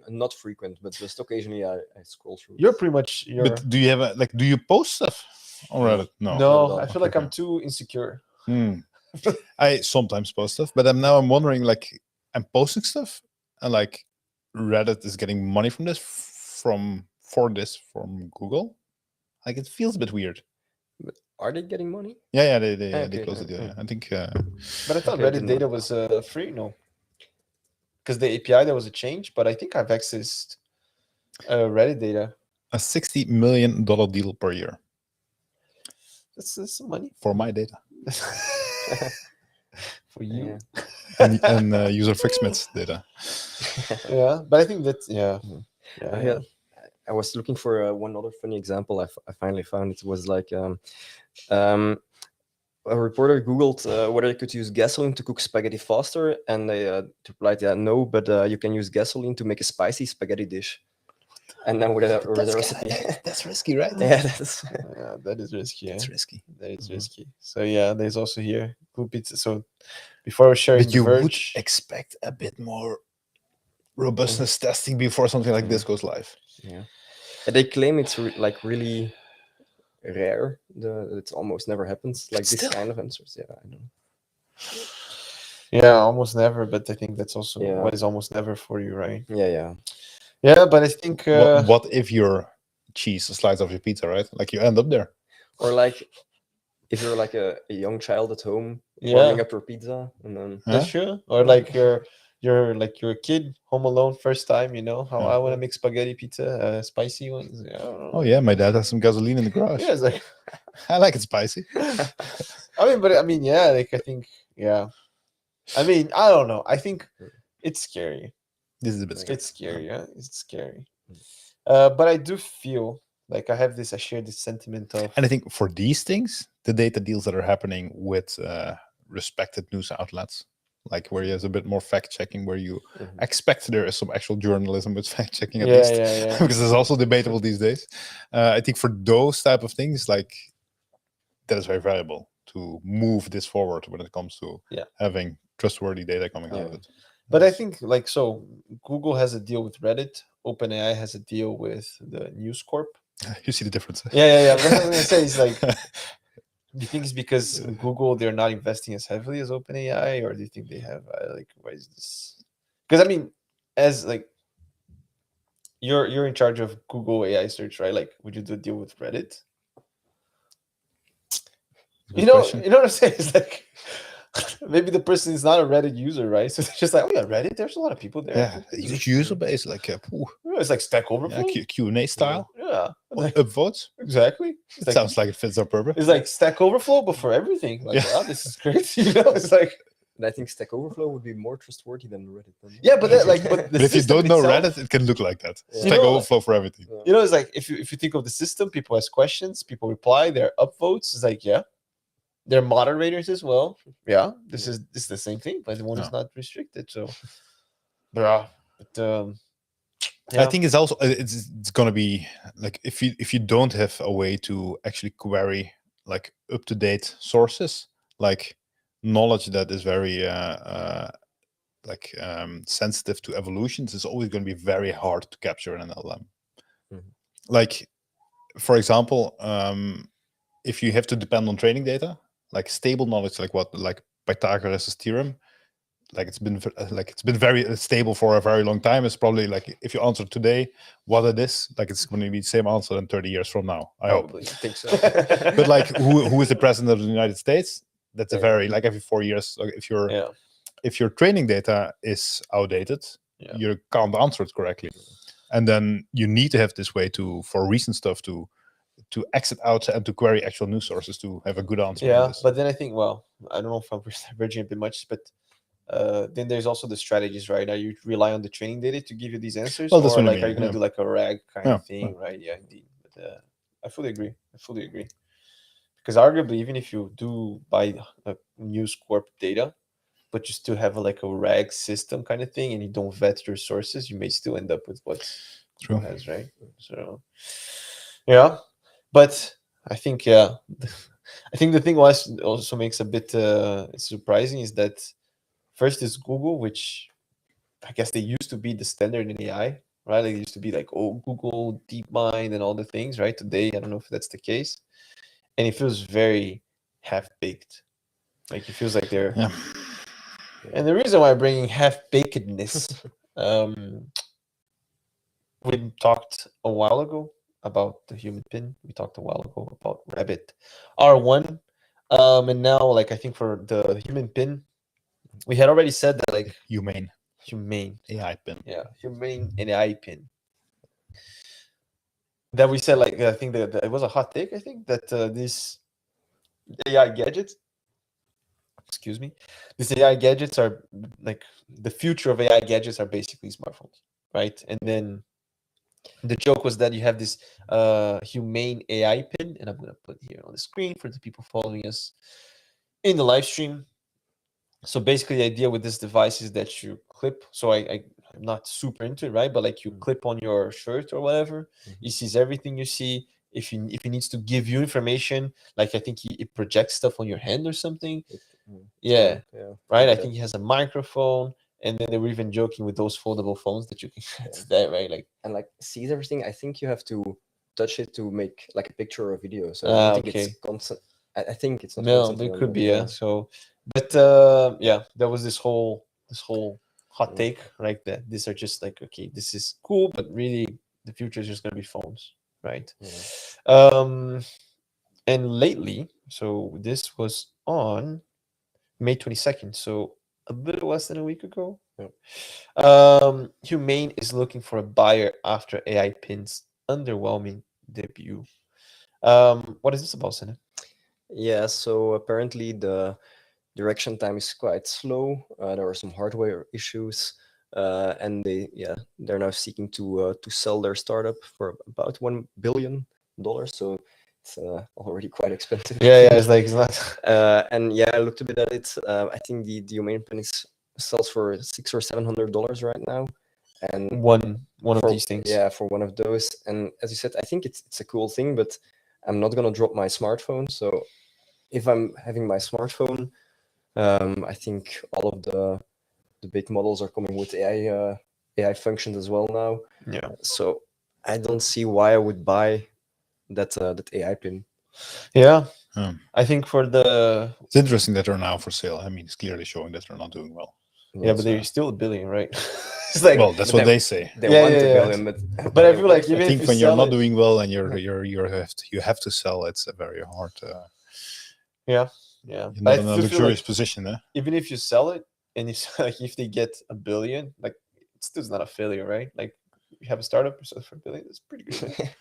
Not frequent, but just occasionally I scroll through. You're pretty much. But do you have do you post stuff on Reddit? No, I feel like I'm too insecure. I sometimes post stuff, but I'm wondering, like, I'm posting stuff, and like Reddit is getting money from this from Google. Like it feels a bit weird. But are they getting money? Yeah, they closed the deal. Yeah. I think. But I thought Reddit data was free. No, because the API there was a change. But I think I've accessed Reddit data. A $60 million deal per year. That's some money for my data. For you and user Fixmits data. Yeah, but I think that's I was looking for one other funny example. I finally found it was like a reporter Googled whether you could use gasoline to cook spaghetti faster, and they replied, "Yeah, no, but you can use gasoline to make a spicy spaghetti dish." And then with a recipe. That's risky, right? Yeah, that is risky. That's risky. That is risky. So yeah, there's also here glue pizza. So before sharing, but you would expect a bit more robustness testing before something like this goes live. Yeah, and they claim it's like really rare. It almost never happens. Like this kind of answers. Yeah, I know. Yeah, almost never. But I think that's also what is almost never for you, right? Yeah. Yeah, but I think what if your cheese slides off your pizza, right? Like you end up there. Or like if you're like a young child at home warming up your pizza, and then that's true. Or like you're like you're a kid home alone first time, you know how I want to make spaghetti pizza, spicy ones. Oh yeah, my dad has some gasoline in the garage. Yeah, it's like I like it spicy. I mean, yeah, like I think, yeah. I mean, I don't know. I think it's scary. This is a bit scary. It's scary, yeah. It's scary. But I do feel like I share this sentiment of. And I think for these things, the data deals that are happening with respected news outlets, like where there's a bit more fact checking, where you expect there is some actual journalism with fact checking at least, because it's also debatable these days. I think for those type of things, like that is very valuable to move this forward when it comes to having trustworthy data coming out of it. But I think like so, Google has a deal with Reddit. OpenAI has a deal with the News Corp. You see the difference? Yeah. What I'm gonna say is like, do you think it's because Google they're not investing as heavily as OpenAI, or do you think they have like why is this? Because I mean, as like you're in charge of Google AI search, right? Like, would you do a deal with Reddit? You know what I'm saying? It's like. Maybe the person is not a Reddit user, right? So it's just like, oh yeah, Reddit. There's a lot of people there. Yeah, it's user base, like it's like Stack Overflow, Q&A style. Yeah, like, upvotes. Exactly. It sounds like it fits our purpose. It's like Stack Overflow, but for everything. Like, wow, this is great. You know, it's like. And I think Stack Overflow would be more trustworthy than Reddit. Yeah, but but if you don't know Reddit, it can look like that. Yeah. Stack Overflow for everything. You know, it's like if you think of the system, people ask questions, people reply, they're upvotes. It's like they're moderators as well. Yeah, this is the same thing, but the one is not restricted. So, I think it's also it's gonna be like if you don't have a way to actually query like up-to-date sources, like knowledge that is very sensitive to evolutions, is always going to be very hard to capture in an LLM. Like, for example, if you have to depend on training data. Like stable knowledge, like Pythagoras' theorem, like it's been very stable for a very long time. It's probably like if you answer today what it is, like it's going to be the same answer in 30 years from now. I Probably. hope. I think so. But like who is the president of the United States? That's a very like every 4 years. Like if your training data is outdated, you can't answer it correctly, and then you need to have this way for recent stuff to exit out and to query actual news sources to have a good answer. Yeah, but then I think, well, I don't know if I'm diverging a bit much, but then there's also the strategies, right? Are you rely on the training data to give you these answers, Well, or that's what I like mean, are you going to do like a RAG kind of thing, Yeah. right? Yeah, indeed. But I fully agree. Because arguably, even if you do buy News Corp data, but you still have like a RAG system kind of thing, and you don't vet your sources, you may still end up with what's True. has, right? So yeah, but I think I think the thing was also makes a bit surprising is that first is Google, which I guess they used to be the standard in AI, right? Like it used to be like, oh, Google, DeepMind, and all the things, right? Today, I don't know if that's the case, and it feels very half-baked. Like it feels like they're. Yeah. And the reason why I'm bringing half-bakedness, we talked a while ago about the human pin. We talked a while ago about Rabbit R1, and now, like I think for the human pin, we had already said that like humane AI pin. Yeah, humane AI pin. That we said like I think that it was a hot take. I think that these AI gadgets. Excuse me. These AI gadgets are like the future of AI gadgets are basically smartphones, right? And then the joke was that you have this humane AI pin, and I'm going to put here on the screen for the people following us in the live stream. So basically the idea with this device is that you clip, so I'm not super into it, right? But like you clip on your shirt or whatever, it sees everything you see. If it needs to give you information, like I think it projects stuff on your hand or something. Yeah, right. I think it has a microphone, and then they were even joking with those foldable phones that you can that, right? Like and like sees everything. I think you have to touch it to make like a picture or a video. So I don't think it's constant. I think it's not. No, it could be So, but yeah, there was this whole hot take, right? That these are just like okay, this is cool, but really the future is just gonna be phones, right? And lately, so this was on May 22nd, so a little less than a week ago. Humane is looking for a buyer after AI Pin's underwhelming debut. What is this about, Senne? Yeah, so apparently the direction time is quite slow. There are some hardware issues, and they're now seeking to sell their startup for about $1 billion. So it's already quite expensive. Yeah, it's like it's not. And yeah, I looked a bit at it. I think the humane pin sells for $600 or $700 right now. And one of these things. Yeah, for one of those. And as you said, I think it's a cool thing, but I'm not gonna drop my smartphone. So if I'm having my smartphone, I think all of the big models are coming with AI functions as well now. Yeah. So I don't see why I would buy that AI pin. Yeah. I think it's interesting that they're now for sale. I mean, it's clearly showing that they're not doing well. Yeah, but they're still $1 billion, right? It's like, well, that's what they say. They want $1 billion, but I feel like even I think if when you're not doing well and you have to sell, it's a very hard. Yeah. You're not in a luxurious position, eh? Even if you sell it and it's like if they get $1 billion, like it's still not a failure, right? Like you have a startup for $1 billion, that's pretty good.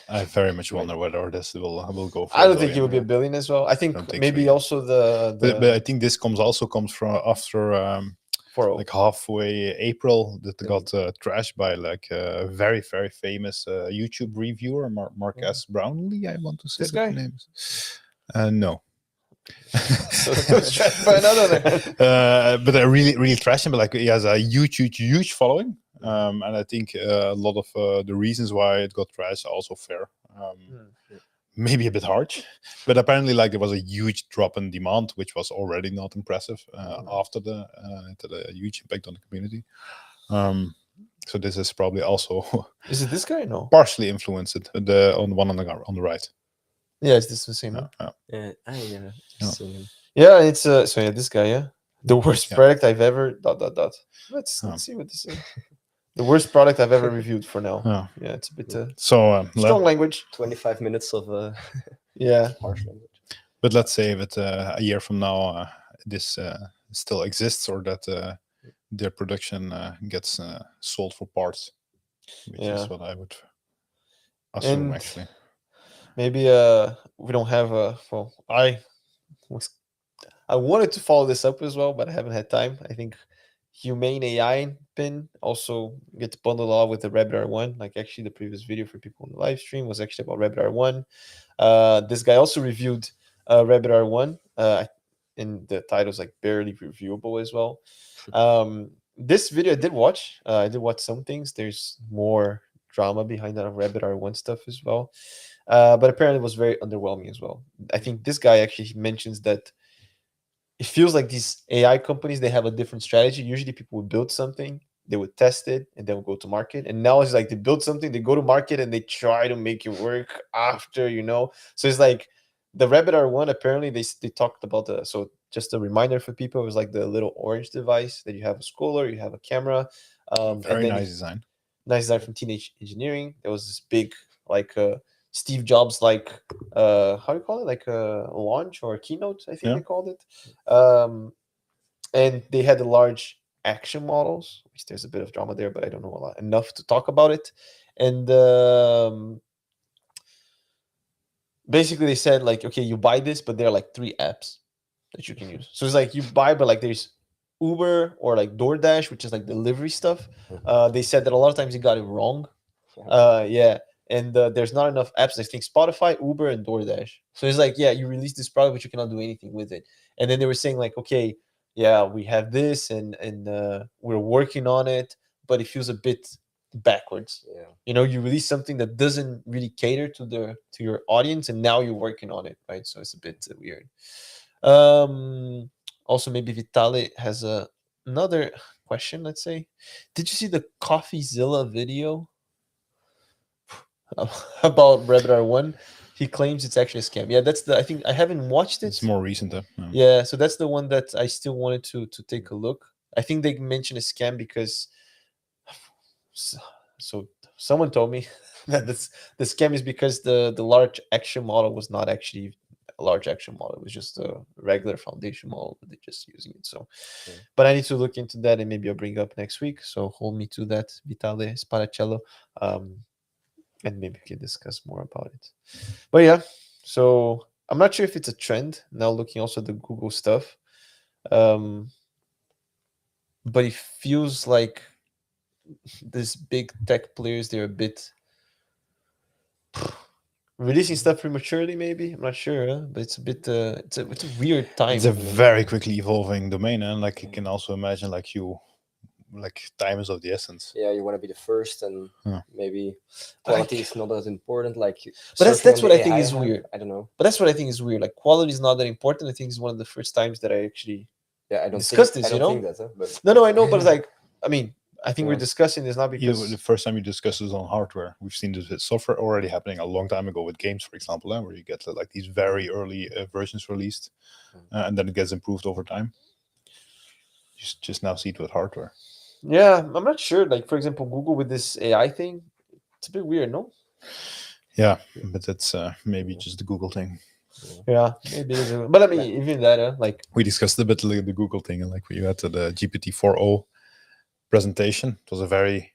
I very much wonder whether this will go for I don't think it will be $1 billion as well. I think maybe so also but I think this also comes from after like halfway April that got trashed by like a very, very famous YouTube reviewer, Marcus Brownlee, I want to say. This guy? Name is. No. So it's trashed by another. But I really trashed him. But like he has a huge following, and I think a lot of the reasons why it got trashed are also fair. Maybe a bit harsh, but apparently like there was a huge drop in demand, which was already not impressive after the huge impact on the community. So this is probably also is it this guy? No, partially influenced it. The one on the right. Yeah, is this the same one? Yeah, I seen him. Yeah, it's so yeah, this guy, yeah, the worst Yeah. product I've ever. ... Let's see what this is. The worst product I've ever reviewed for now. Yeah. Yeah, it's a bit So strong language. 25 minutes of Yeah, harsh language. but let's say that a year from now this still exists, or that their production gets sold for parts, which Yeah. is what I would assume And actually. maybe we don't have a well. I wanted to follow this up as well, but I haven't had time. I think Humane AI pin also gets bundled off with the Rabbit R1. Like actually, the previous video for people in the live stream was actually about Rabbit R1. This guy also reviewed Rabbit R1, and the title's like barely reviewable as well. This video I did watch. I did watch some things. There's more drama behind that Rabbit R1 stuff as well. But apparently it was very underwhelming as well. I think this guy actually mentions that it feels like these AI companies, they have a different strategy. Usually people would build something, they would test it, and then would go to market. And now it's like they build something, they go to market, and they try to make it work after, So it's like the Rabbit R1, apparently they talked about so just a reminder for people, it was like the little orange device that you have a scroller, you have a camera. Very and then nice design. Nice design from Teenage Engineering. There was this big, like, Steve Jobs, like, how do you call it? Like a launch or a keynote, I think they called it. And they had the large action models, which there's a bit of drama there, but I don't know enough to talk about it. And basically they said, like, okay, you buy this, but there are like 3 apps that you can use. So it's like you buy, but like there's Uber or like DoorDash, which is like delivery stuff. They said that a lot of times you got it wrong. And there's not enough apps. I think Spotify, Uber, and DoorDash. So it's like, yeah, you release this product, but you cannot do anything with it. And then they were saying like, okay, yeah, we have this, and we're working on it, but it feels a bit backwards. You release something that doesn't really cater to your audience, and now you're working on it, right? So it's a bit weird. Also, maybe Vitali has another question. Let's say, did you see the CoffeeZilla video about Rabbit R1? He claims it's actually a scam. Yeah, that's I think I haven't watched it. It's more recent, Yeah, so that's the one that I still wanted to take a look. I think they mentioned a scam because so someone told me that the scam is because the large action model was not actually a large action model. It was just a regular foundation model, but they're just using it. So, but I need to look into that, and maybe I'll bring it up next week. So hold me to that, Vitale Sparacello, and maybe we can discuss more about it. But yeah, so I'm not sure if it's a trend now. Looking also at the Google stuff, but it feels like these big tech players, they're a bit releasing stuff prematurely, maybe. I'm not sure, but it's a bit it's a weird time. It's a very quickly evolving domain, and like you can also imagine, like time is of the essence. Yeah, you want to be the first, and maybe quality is not as important. Like, but that's what I think is weird. I don't know. But that's what I think is weird. Like, quality is not that important. I think it's one of the first times that I actually I don't discussed think, this. I don't think that, but... No, I know, but it's like, I mean, I think we're discussing this not because the first time you discuss this on hardware. We've seen this with software already happening a long time ago with games, for example, where you get like these very early versions released, and then it gets improved over time. You just now see it with hardware. Yeah, I'm not sure. Like, for example, Google with this AI thing, it's a bit weird, no? Yeah, but that's maybe just the Google thing. Yeah, maybe. But I mean, even that, like, we discussed a bit the Google thing, and like you had the GPT-4o presentation. It was a very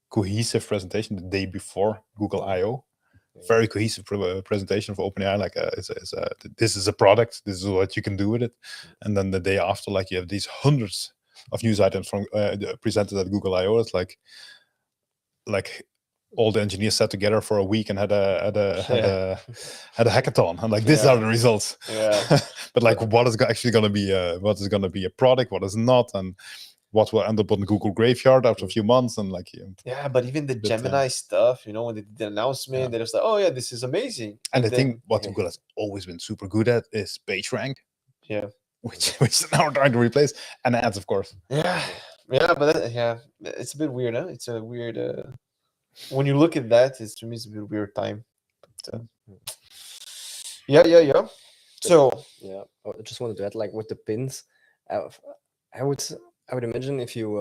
cohesive presentation the day before Google I/O. Very cohesive presentation for OpenAI. Like, this is a product. This is what you can do with it. And then the day after, like, you have these hundreds of news items from presented at Google I/O. It's like all the engineers sat together for a week and had a hackathon, and like, these are the results. But like, what is actually going to be a product, what is not, and what will end up on the Google graveyard after a few months, and like, but even the Gemini stuff, when they did the announcement, they was like, oh yeah, this is amazing. And I think what Google has always been super good at is PageRank, which now we're trying to replace, and ads, of course. But it's a bit weird, huh? It's a weird when you look at that, to me it's a bit weird time. But, yeah. So yeah, I just wanted to add, like with the pins, uh, I would imagine if you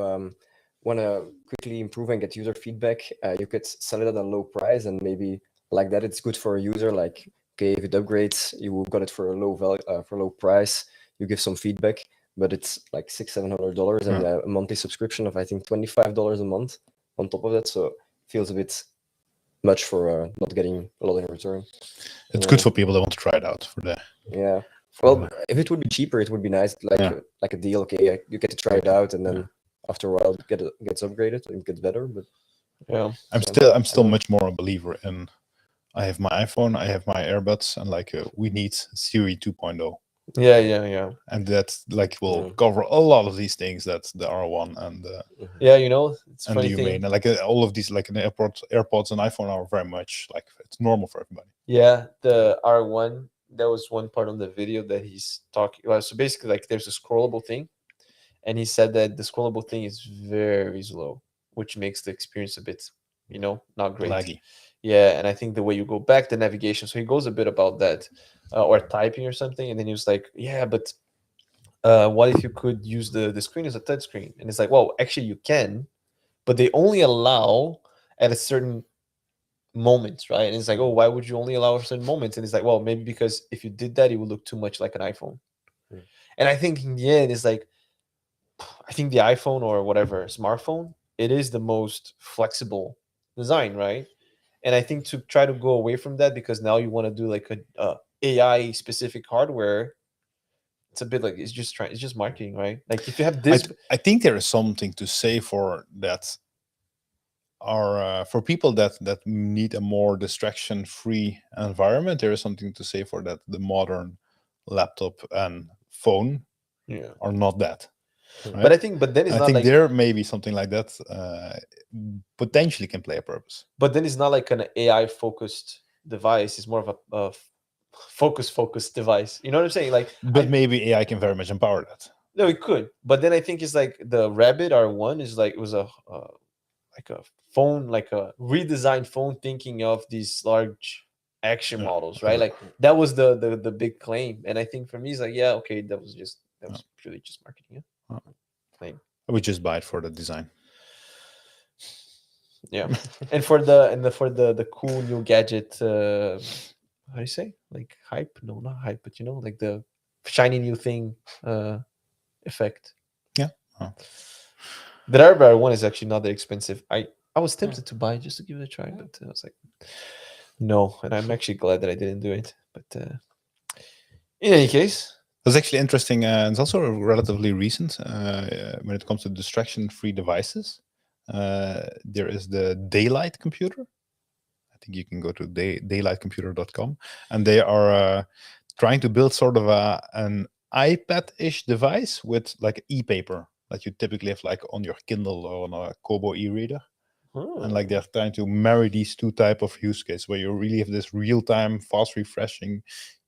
want to quickly improve and get user feedback, you could sell it at a low price, and maybe like that it's good for a user. Like, okay, if it upgrades, you got it for a low value, for a low price. You give some feedback, but it's like $600-700 and a monthly subscription of I think $25 a month on top of that. So it feels a bit much for not getting a lot in return. It's good for people that want to try it out for the. Yeah. Well, if it would be cheaper, it would be nice, like a deal. Okay, you get to try it out, and then after a while, gets upgraded and gets better. But yeah, I'm still much more a believer in. I have my iPhone, I have my earbuds, and like we need Siri 2.0. Yeah. And that like will cover a lot of these things that the R1 and yeah, you know, it's and funny the thing. Humane, and like all of these, like an AirPods and iPhone are very much like it's normal for everybody. Yeah, the R1, that was one part of the video that he's talking about. So basically, like there's a scrollable thing, and he said that the scrollable thing is very slow, which makes the experience a bit, you know, not great. Laggy. Yeah, and I think the way you go back, the navigation. So he goes a bit about that, or typing or something, and then he was like, "Yeah, but what if you could use the screen as a touch screen?" And it's like, well, actually you can, but they only allow at a certain moments, right? And it's like, oh, why would you only allow certain moments? And it's like, well, maybe because if you did that, it would look too much like an iPhone. And I think in the end, it's like, I think the iPhone or whatever smartphone, it is the most flexible design, right? And I think to try to go away from that, because now you want to do like a AI specific hardware, it's a bit like it's just marketing, right? Like if you have this, I think there is something to say for that. Are for people that need a more distraction-free environment, there is something to say for that. The modern laptop and phone are not that. Right? But I think, but then it's I not think like there may be something like that potentially can play a purpose. But then it's not like an AI focused device. It's more of a focused device. You know what I'm saying? Like, but maybe AI can very much empower that. No, it could. But then I think it's like the Rabbit R1 is like, it was a like a phone, like a redesigned phone, thinking of these large action models, right? Like that was the big claim. And I think for me, it's like, yeah, okay, that was purely just marketing. Yeah. I would just buy it for the design. Yeah. And for the cool new gadget, how do you say? Like hype? No, not hype, but you know, like the shiny new thing effect. Yeah. The Rare one is actually not that expensive. I was tempted to buy it just to give it a try, but I was like, no. And I'm actually glad that I didn't do it. But in any case, that's actually interesting. It's also relatively recent when it comes to distraction-free devices. There is the Daylight computer. I think you can go to daylightcomputer.com, and they are trying to build sort of an iPad-ish device with like e-paper that you typically have like on your Kindle or on a Kobo e-reader. And like they're trying to marry these two type of use cases where you really have this real-time, fast refreshing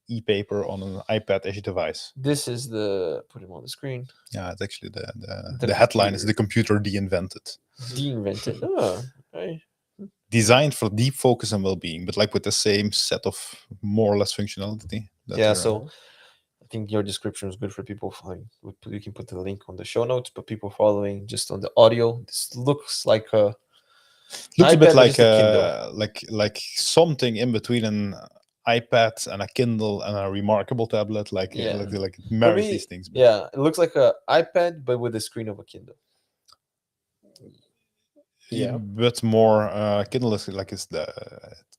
e-paper on an iPad-ish device. This is the, put him on the screen. Yeah, it's actually the headline is "The Computer De-Invented." De-invented. Oh, right. Designed for deep focus and well-being, but like with the same set of more or less functionality. Yeah, so I think your description is good for people following. We can put the link on the show notes, but people following just on the audio, this looks like a a bit like something in between an iPad and a Kindle and a Remarkable tablet, like it marries these things. Yeah, it looks like an iPad but with the screen of a Kindle. Yeah, but more Kindle is like it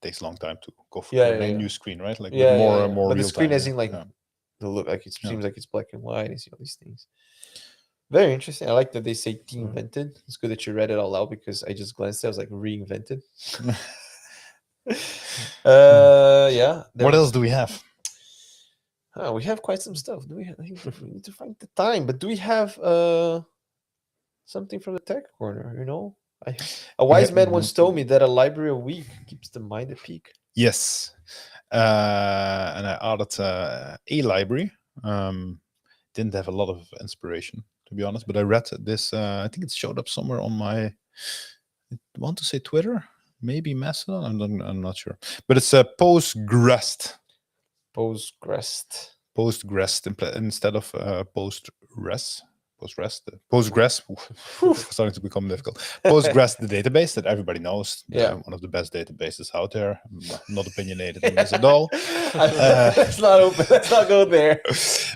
takes a long time to go for a new screen, right? Like more. But the screen as in like the look, like it seems like it's black and white. And see all these things. Very interesting. I like that they say de-invented. It's good that you read it out loud because I just glanced at it. I was like reinvented. Yeah. What else do we have? We have quite some stuff. Do we? I think we need to find the time. But do we have something from the tech corner? You know, a wise man once told me that a library a week keeps the mind at peak. Yes, and I added a library. Didn't have a lot of inspiration, to be honest, but I read this. I think it showed up somewhere on my, I want to say Twitter, maybe Mastodon. I'm not sure, but it's a PostGrest. PostGrest. PostGrest instead of PostGrest, starting to become difficult. PostGrest, the database that everybody knows, one of the best databases out there. Not opinionated on this at all. Let's not open. Let's not go there.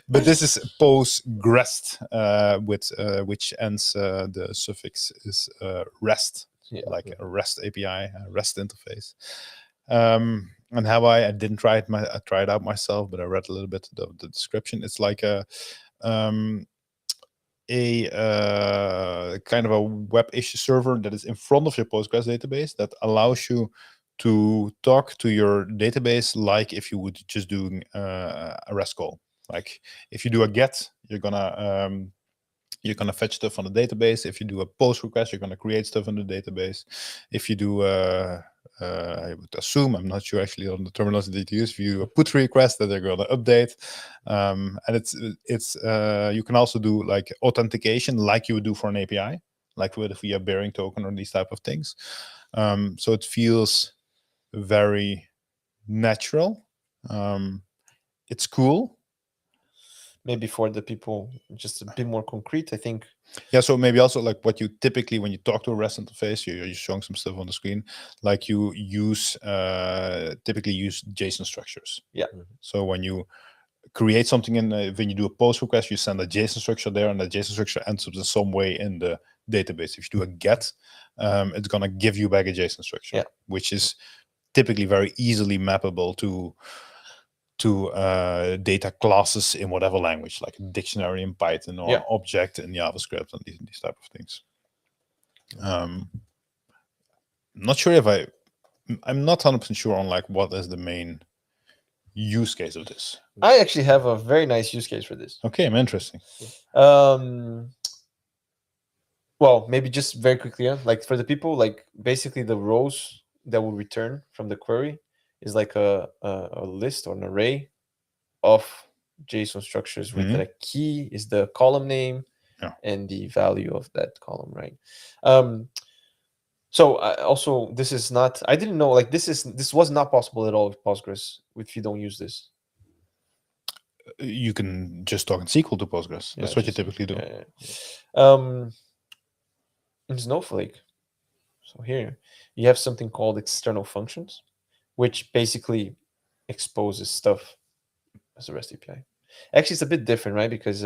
But this is PostGrest, with which ends the suffix is REST, like a REST API, a REST interface. And how I didn't try it. I tried it out myself, but I read a little bit of the description. It's like a kind of a web-ish server that is in front of your Postgres database that allows you to talk to your database like if you would just doing a REST call. Like if you do a GET, you're gonna fetch stuff on the database. If you do a POST request, you're gonna create stuff in the database. If you do I would assume, I'm not sure actually on the terminology that you use, if you do a put request, that they're going to update. And it's you can also do like authentication like you would do for an API, like via bearing token or these type of things. So it feels very natural. It's cool. Maybe for the people, just a bit more concrete, I think. Yeah, so maybe also like what you typically, when you talk to a REST interface, you're showing some stuff on the screen, like you use, typically use JSON structures. Yeah. So when you create something when you do a POST request, you send a JSON structure there, and the JSON structure ends up in some way in the database. If you do a GET, it's going to give you back a JSON structure, which is typically very easily mappable to data classes in whatever language, like a dictionary in Python or object in JavaScript and these type of things. I'm not sure if I'm not 100% sure on like what is the main use case of this. I actually have a very nice use case for this. Okay, I'm interesting. Well, maybe just very quickly, like for the people, like basically the rows that will return from the query is like a list or an array of JSON structures with a key is the column name and the value of that column, right? So also this is not, I didn't know, like this was not possible at all with Postgres if you don't use this. You can just talk in SQL to Postgres. That's what you typically do. In Snowflake, so here you have something called external functions, which basically exposes stuff as a REST API. Actually, it's a bit different, right? Because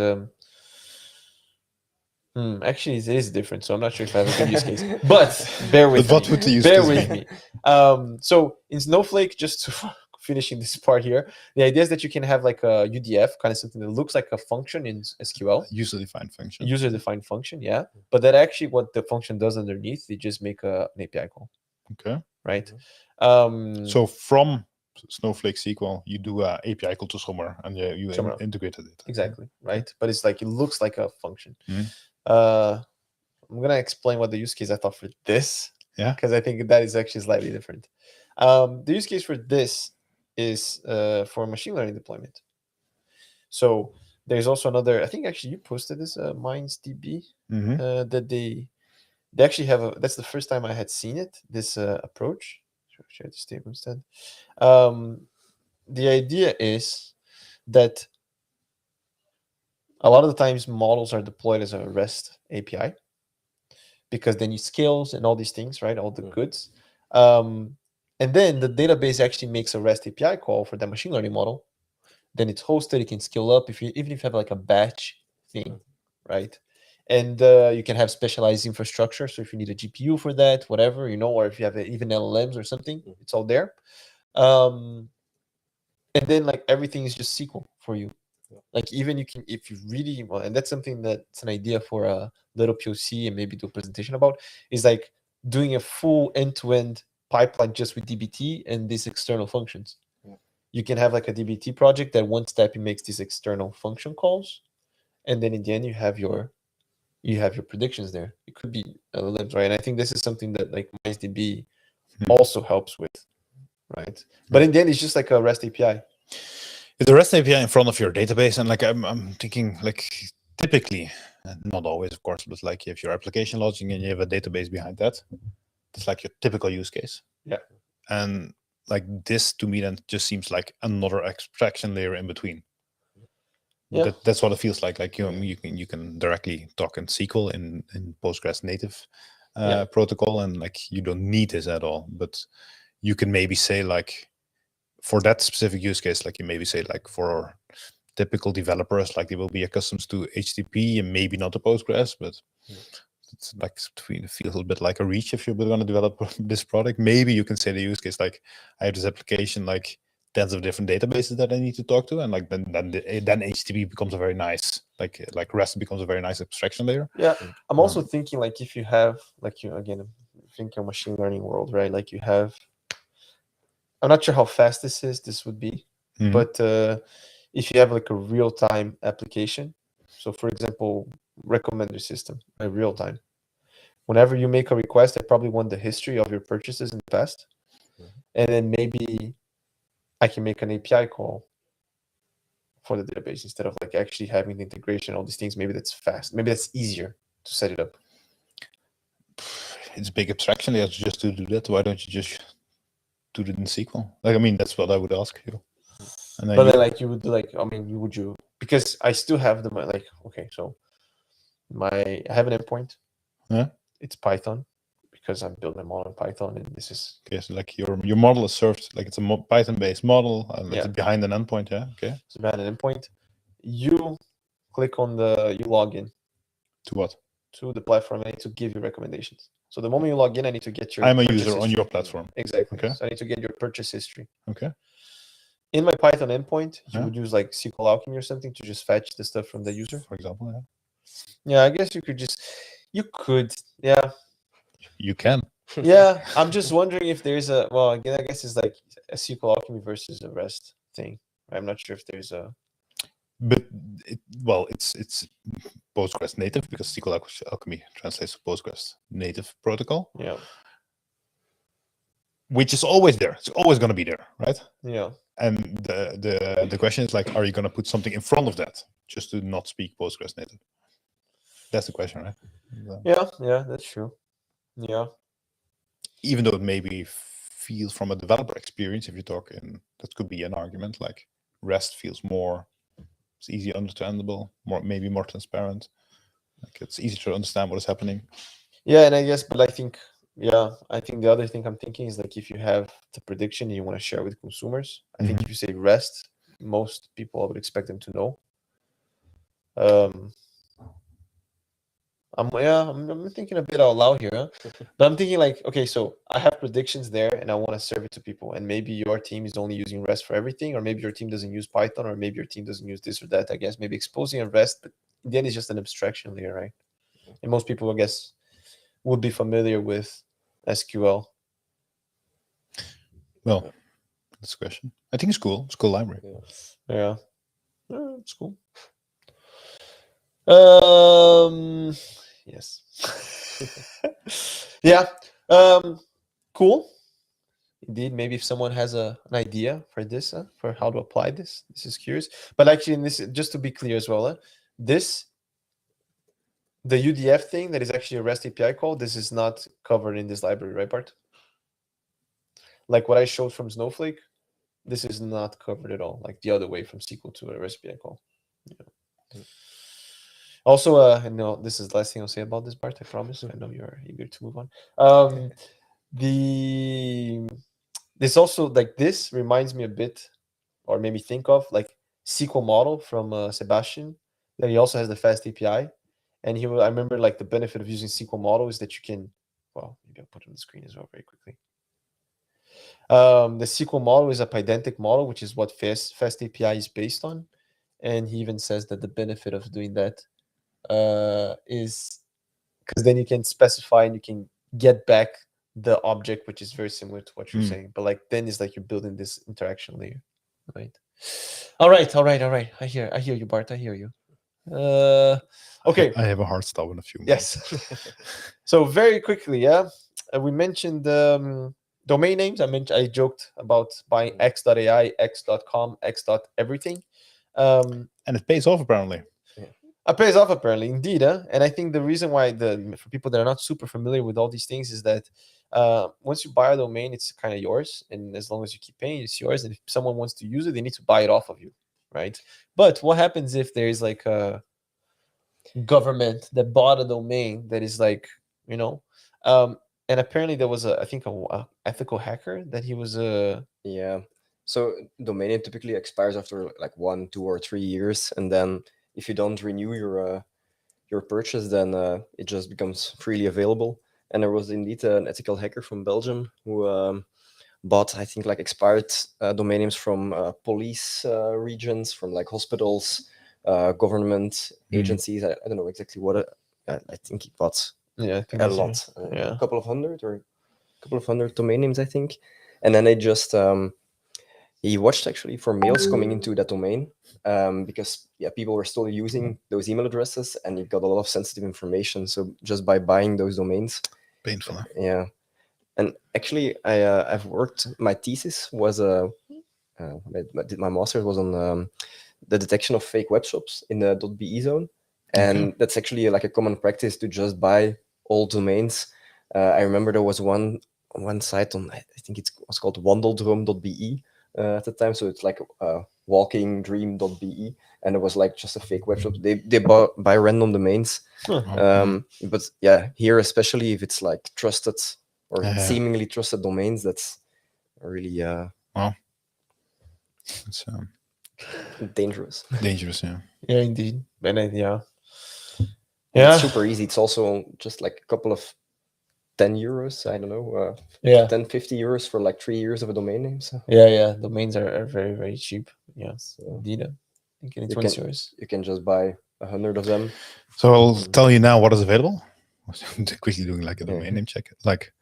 actually, it is different. So I'm not sure if I have a good use case. But bear with me. What would the use bear case with be? me. So in Snowflake, just to finishing this part here, the idea is that you can have like a UDF, kind of something that looks like a function in SQL. User-defined function. User-defined function, yeah. But that actually what the function does underneath, they just make an API call. Okay. Right. So from Snowflake SQL, you do a API call to somewhere, and you integrated it. Exactly. Right. But it's like, it looks like a function. I'm gonna explain what the use case I thought for this. Yeah. Because I think that is actually slightly different. The use case for this is for machine learning deployment. So there's also another, I think actually you posted this MindsDB that they actually have that's the first time I had seen it, this approach. Share this table instead. The idea is that a lot of the times models are deployed as a REST API because they need scales and all these things, right? All the goods. And then the database actually makes a REST API call for that machine learning model. Then it's hosted, it can scale up even if you have like a batch thing, right? And you can have specialized infrastructure. So if you need a GPU for that, whatever, or if you have even LLMs or something, it's all there. And then like everything is just SQL for you. Like even you can, if you really want, and that's something that's an idea for a little POC and maybe do a presentation about, is like doing a full end-to-end pipeline just with DBT and these external functions. You can have like a DBT project that one step it makes these external function calls, and then in the end you have your predictions there. It could be LLMs, right? And I think this is something that like MindsDB also helps with, right? But in the end, it's just like a REST API. It's a REST API in front of your database, and like I'm thinking, like typically, not always, of course, but like if your application logic and you have a database behind that, it's like your typical use case. Yeah. And like this to me then just seems like another abstraction layer in between. Yeah. That's what it feels like. Like you can directly talk in SQL in PostGrest native protocol, and like you don't need this at all. But you can maybe say like for that specific use case, like you maybe say like for typical developers, like they will be accustomed to HTTP and maybe not to Postgres, but it's like it feels a bit like a reach if you're going to develop this product. Maybe you can say the use case like I have this application like tens of different databases that I need to talk to, and like then HTTP becomes a very nice like REST becomes a very nice abstraction layer. Yeah, I'm also thinking like if you have like you again think your machine learning world, right? Like you have, I'm not sure how fast this would be, but if you have like a real-time application, so for example, recommender system, right, real time. Whenever you make a request, I probably want the history of your purchases in the past, and then maybe I can make an API call for the database instead of like actually having the integration, all these things. Maybe that's fast. Maybe that's easier to set it up. It's a big abstraction layer just to do that. Why don't you just do it in SQL? Like, I mean, that's what I would ask you. And then But then like you would do like, I mean, would you, because I still have the like, okay, so I have an endpoint. Yeah. It's Python because I'm building a model in Python, and this is okay. So like your model is served like it's a Python-based model, and it's behind an endpoint. Yeah. Okay. So behind an endpoint, you click on you log in. To what? To the platform. I need to give you recommendations. So the moment you log in, I need to get your. I'm a user on your platform. Exactly. Okay. So I need to get your purchase history. Okay. In my Python endpoint, you would use like SQL Alchemy or something to just fetch the stuff from the user. For example, yeah. Yeah, I guess you could, yeah. You can. Yeah, I'm just wondering if there's well, again, I guess it's like a SQL Alchemy versus a REST thing. I'm not sure if there's a. But it's Postgres native because SQL Alchemy translates to Postgres native protocol. Yeah. Which is always there. It's always going to be there, right? Yeah. And the question is like, are you going to put something in front of that just to not speak Postgres native? That's the question, right? Yeah, that's true. Yeah. Even though it maybe feels from a developer experience, if you talk in, that could be an argument. Like REST feels more, it's easy understandable, maybe more transparent. Like it's easy to understand what is happening. Yeah, and I guess, but I think the other thing I'm thinking is like if you have the prediction and you want to share with consumers, I think if you say REST, most people I would expect them to know. I'm thinking a bit out loud here, huh? But I'm thinking like, okay, so I have predictions there and I want to serve it to people, and maybe your team is only using REST for everything, or maybe your team doesn't use Python, or maybe your team doesn't use this or that. I guess maybe exposing a REST, but in the end it's just an abstraction layer, right? And most people, I guess, would be familiar with SQL. Well, that's a question. I think it's cool. It's a cool library. Yeah, it's cool. Yes. Yeah. Cool. Indeed. Maybe if someone has an idea for this, for how to apply this is curious. But actually, in this, just to be clear as well, the UDF thing that is actually a REST API call, this is not covered in this library, right, Bart? Like what I showed from Snowflake, this is not covered at all. Like the other way from SQL to a REST API call. Yeah. Also, and no, this is the last thing I'll say about this, Bart. I promise. I know you're eager to move on. This also, like, this reminds me a bit, or made me think of like SQL model from Sebastian. That he also has the fast API, and I remember like the benefit of using SQL model is that you can, well, maybe I'll put it on the screen as well very quickly. The SQL model is a pydantic model, which is what fast API is based on, and he even says that the benefit of doing that is because then you can specify and you can get back the object, which is very similar to what you're saying, but like then it's like you're building this interaction layer, right? All right. I hear you, Bart. I hear you. Okay. I have a hard stop in a few minutes. Yes. So very quickly, we mentioned domain names. I joked about buying x.ai, x.com, x.everything. And it pays off apparently. It pays off apparently, indeed. And I think the reason why for people that are not super familiar with all these things is that once you buy a domain, it's kind of yours, and as long as you keep paying, it's yours. And if someone wants to use it, they need to buy it off of you. right? But what happens if there is like a government that bought a domain that is like, you know, and apparently there was I think a ethical hacker that he was Yeah. So domain name typically expires after like 1, 2, or 3 years, and then if you don't renew your purchase, then it just becomes freely available. And there was indeed an ethical hacker from Belgium who bought, I think, like expired domain names from police regions, from like hospitals, government agencies. I don't know exactly what. I think he bought a lot, a couple of hundred domain names, I think. And then they just he watched actually for mails coming into that domain because people were still using those email addresses, and he got a lot of sensitive information. So just by buying those domains, painful. Yeah. And actually, I've worked. My thesis was my master's was on the detection of fake web shops in the .be zone, and that's actually like a common practice to just buy old domains. I remember there was one site on, I think it was called wandeldroom.be at the time, so it's like walkingdream.be, and it was like just a fake web shop. They buy random domains, but yeah, here especially if it's like trusted or seemingly trusted domains, that's really it's dangerous. Dangerous, yeah, indeed. And it's super easy. It's also just like a couple of 10 euros, I don't know, 10, 50 euros for like 3 years of a domain name. So. Yeah, domains are very, very cheap. Yeah, so indeed. You can just buy 100 of them. So I'll tell you now what is available. Quickly doing like a domain name check. Like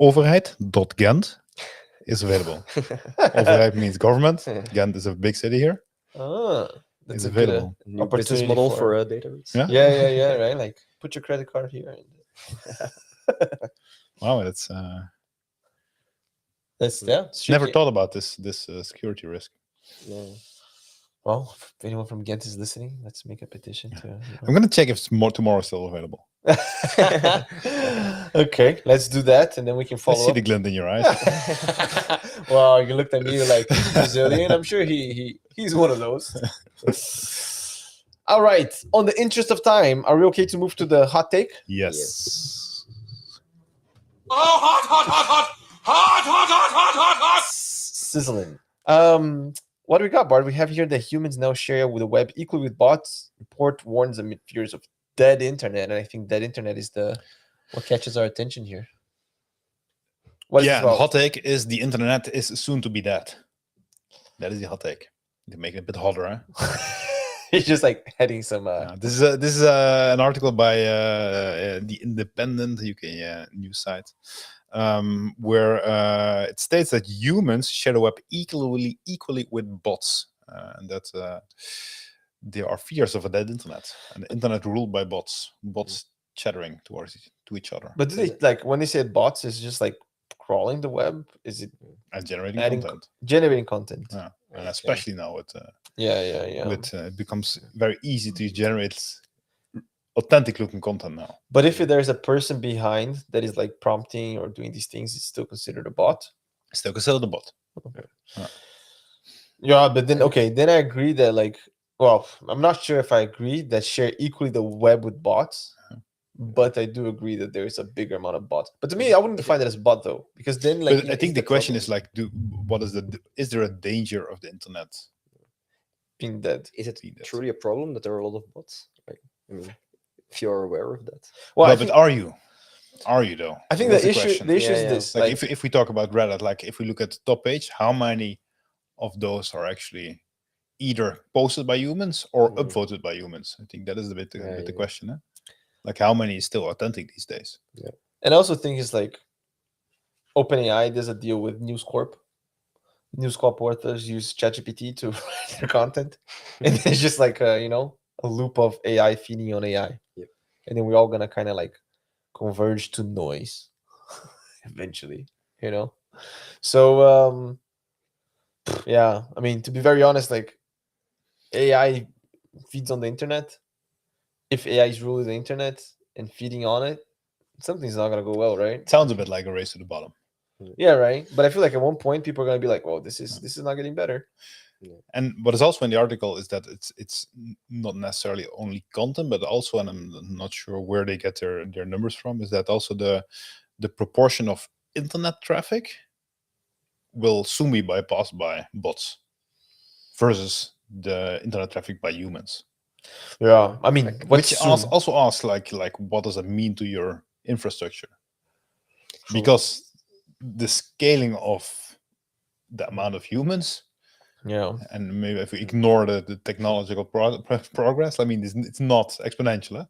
overheid.gent is available. Overheid means government. Ghent is a big city here. That's available. New business model for a database. Yeah, right. Like put your credit card here. Wow, that's never thought about this security risk. Yeah. Well, if anyone from Ghent is listening, let's make a petition to. I'm gonna check if tomorrow is still available. Okay, let's do that, and then we can follow. I see the glint in your eyes. Well, you looked at me like he's Brazilian. I'm sure he's one of those. All right. On the interest of time, are we okay to move to the hot take? Yes. Oh, hot. Sizzling. What do we got, Bart? We have here that humans now share with the web equally with bots. Report warns amid fears of dead internet, and I think dead internet is what catches our attention here. The hot take is the internet is soon to be dead. That is the hot take. To make it a bit hotter, huh? It's just like heading some. This is an article by the Independent UK news site, where it states that humans share the web equally with bots, and that there are fears of a dead internet, and the internet ruled by bots chattering to each other. But do they, like when they say bots, is just like crawling the web? Is it generating content? Generating content. Yeah, and especially now with it becomes very easy to generate authentic looking content now. But if there's a person behind that is like prompting or doing these things, it's still considered a bot. Still considered a bot. Okay. Yeah, but then I agree that like, well, I'm not sure if I agree that share equally the web with bots, but I do agree that there is a bigger amount of bots. But to me, I wouldn't define that as bot though, because then like but I think the question is like, is there a danger of the internet being dead? Is it truly a problem that there are a lot of bots? Like, I mean, if you're aware of that. Well, but are you? Are you though? I think the issue is this. Like if we talk about Reddit, like if we look at the top page, how many of those are actually either posted by humans or upvoted by humans? I think that is the question. Eh? Like how many is still authentic these days? Yeah. And I also think it's like OpenAI does a deal with News Corp. News Corp authors use ChatGPT to write their content. And it's just like a loop of AI feeding on AI. Yep. And then we're all gonna kind of like converge to noise eventually, So yeah, I mean, to be very honest, like AI feeds on the internet. If AI is ruling the internet and feeding on it, something's not gonna go well, right? It sounds a bit like a race to the bottom. Yeah, right. But I feel like at one point people are gonna be like, "Well, this is not getting better." And what is also in the article is that it's not necessarily only content, but also, and I'm not sure where they get their numbers from, is that also the proportion of internet traffic will soon be bypassed by bots versus the internet traffic by humans. Yeah, I mean, which also asks like what does it mean to your infrastructure? Because the scaling of the amount of humans, and maybe if we ignore the technological progress, I mean, it's not exponential.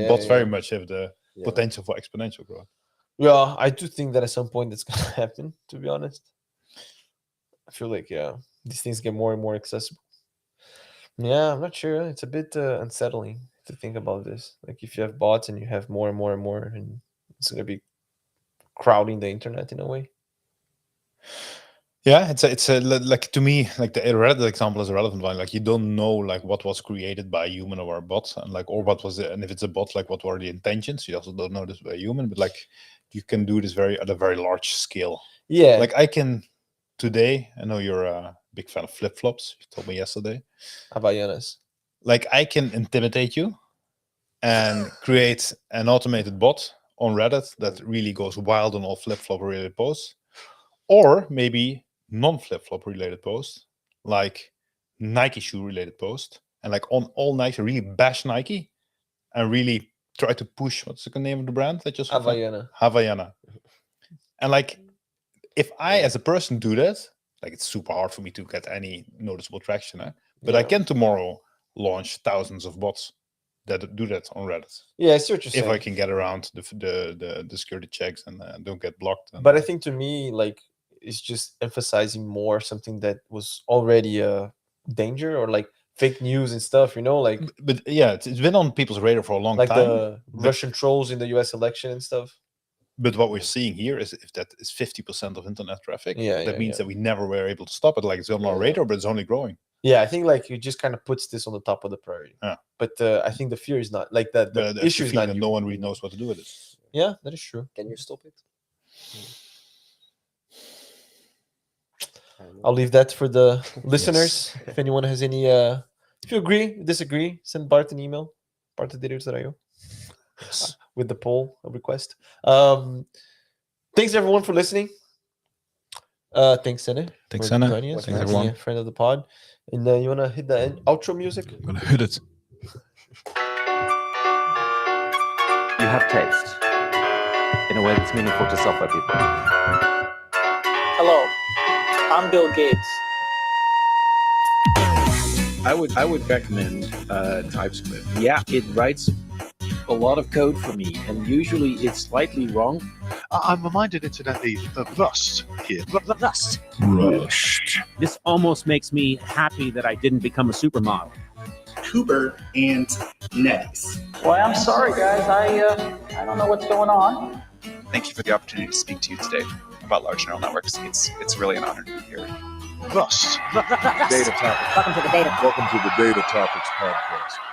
Bots very much have the potential for exponential growth. Yeah, I do think that at some point it's gonna happen, to be honest. I feel like these things get more and more accessible. Yeah, I'm not sure. It's a bit unsettling to think about this. Like if you have bots and you have more and more and more, and it's gonna be crowding the internet in a way. Yeah, it's a like, to me, like the Reddit example is a relevant one. Like you don't know like what was created by a human or a bot, and like or what was it, and if it's a bot, like what were the intentions? You also don't know this by a human, but like you can do this at a very large scale. Yeah. Like I can today. I know you're a big fan of flip flops. You told me yesterday. Havaianas. Like I can intimidate you and create an automated bot on Reddit that really goes wild on all flip flop related posts, or maybe non-flip-flop related posts, like Nike shoe related post, and like on all Nike, really bash Nike and really try to push, what's the name of the brand that just Havaiana. And like if I as a person do that, like it's super hard for me to get any noticeable traction, but I can tomorrow launch thousands of bots that do that on Reddit. Yeah, I see what you're saying. If I can get around the security checks and don't get blocked. But I think to me, like, it's just emphasizing more something that was already a danger, or like fake news and stuff, you know, like. But yeah, it's been on people's radar for a long time. Like the Russian trolls in the US election and stuff. But what we're seeing here is if that is 50% of internet traffic, that means that we never were able to stop it. Like it's on our radar, but it's only growing. Yeah, I think like it just kind of puts this on the top of the priority. Yeah. But I think the fear is not like that. The issue is not that no one really knows what to do with it. Yeah, that is true. Can you stop it? I'll leave that for the listeners. If anyone has any, if you agree, disagree, send Bart an email, bart@datatopics.io, with the poll request. Thanks everyone for listening. Thanks, Senne. Thanks, Senne. Thanks, everyone. Friend of the pod. And you want to hit the outro music? I'm going to hit it. You have taste in a way that's meaningful to software people. Hello, I'm Bill Gates. I would recommend TypeScript. Yeah, it writes a lot of code for me, and usually it's slightly wrong. I'm reminded incidentally of Rust here. Rust. This almost makes me happy that I didn't become a supermodel. Cooper and Netties. Well, I'm sorry, guys. I don't know what's going on. Thank you for the opportunity to speak to you today about large neural networks. It's really an honor to be here. Rust. Data topics. Welcome to the Data. Welcome to the Data Topics podcast.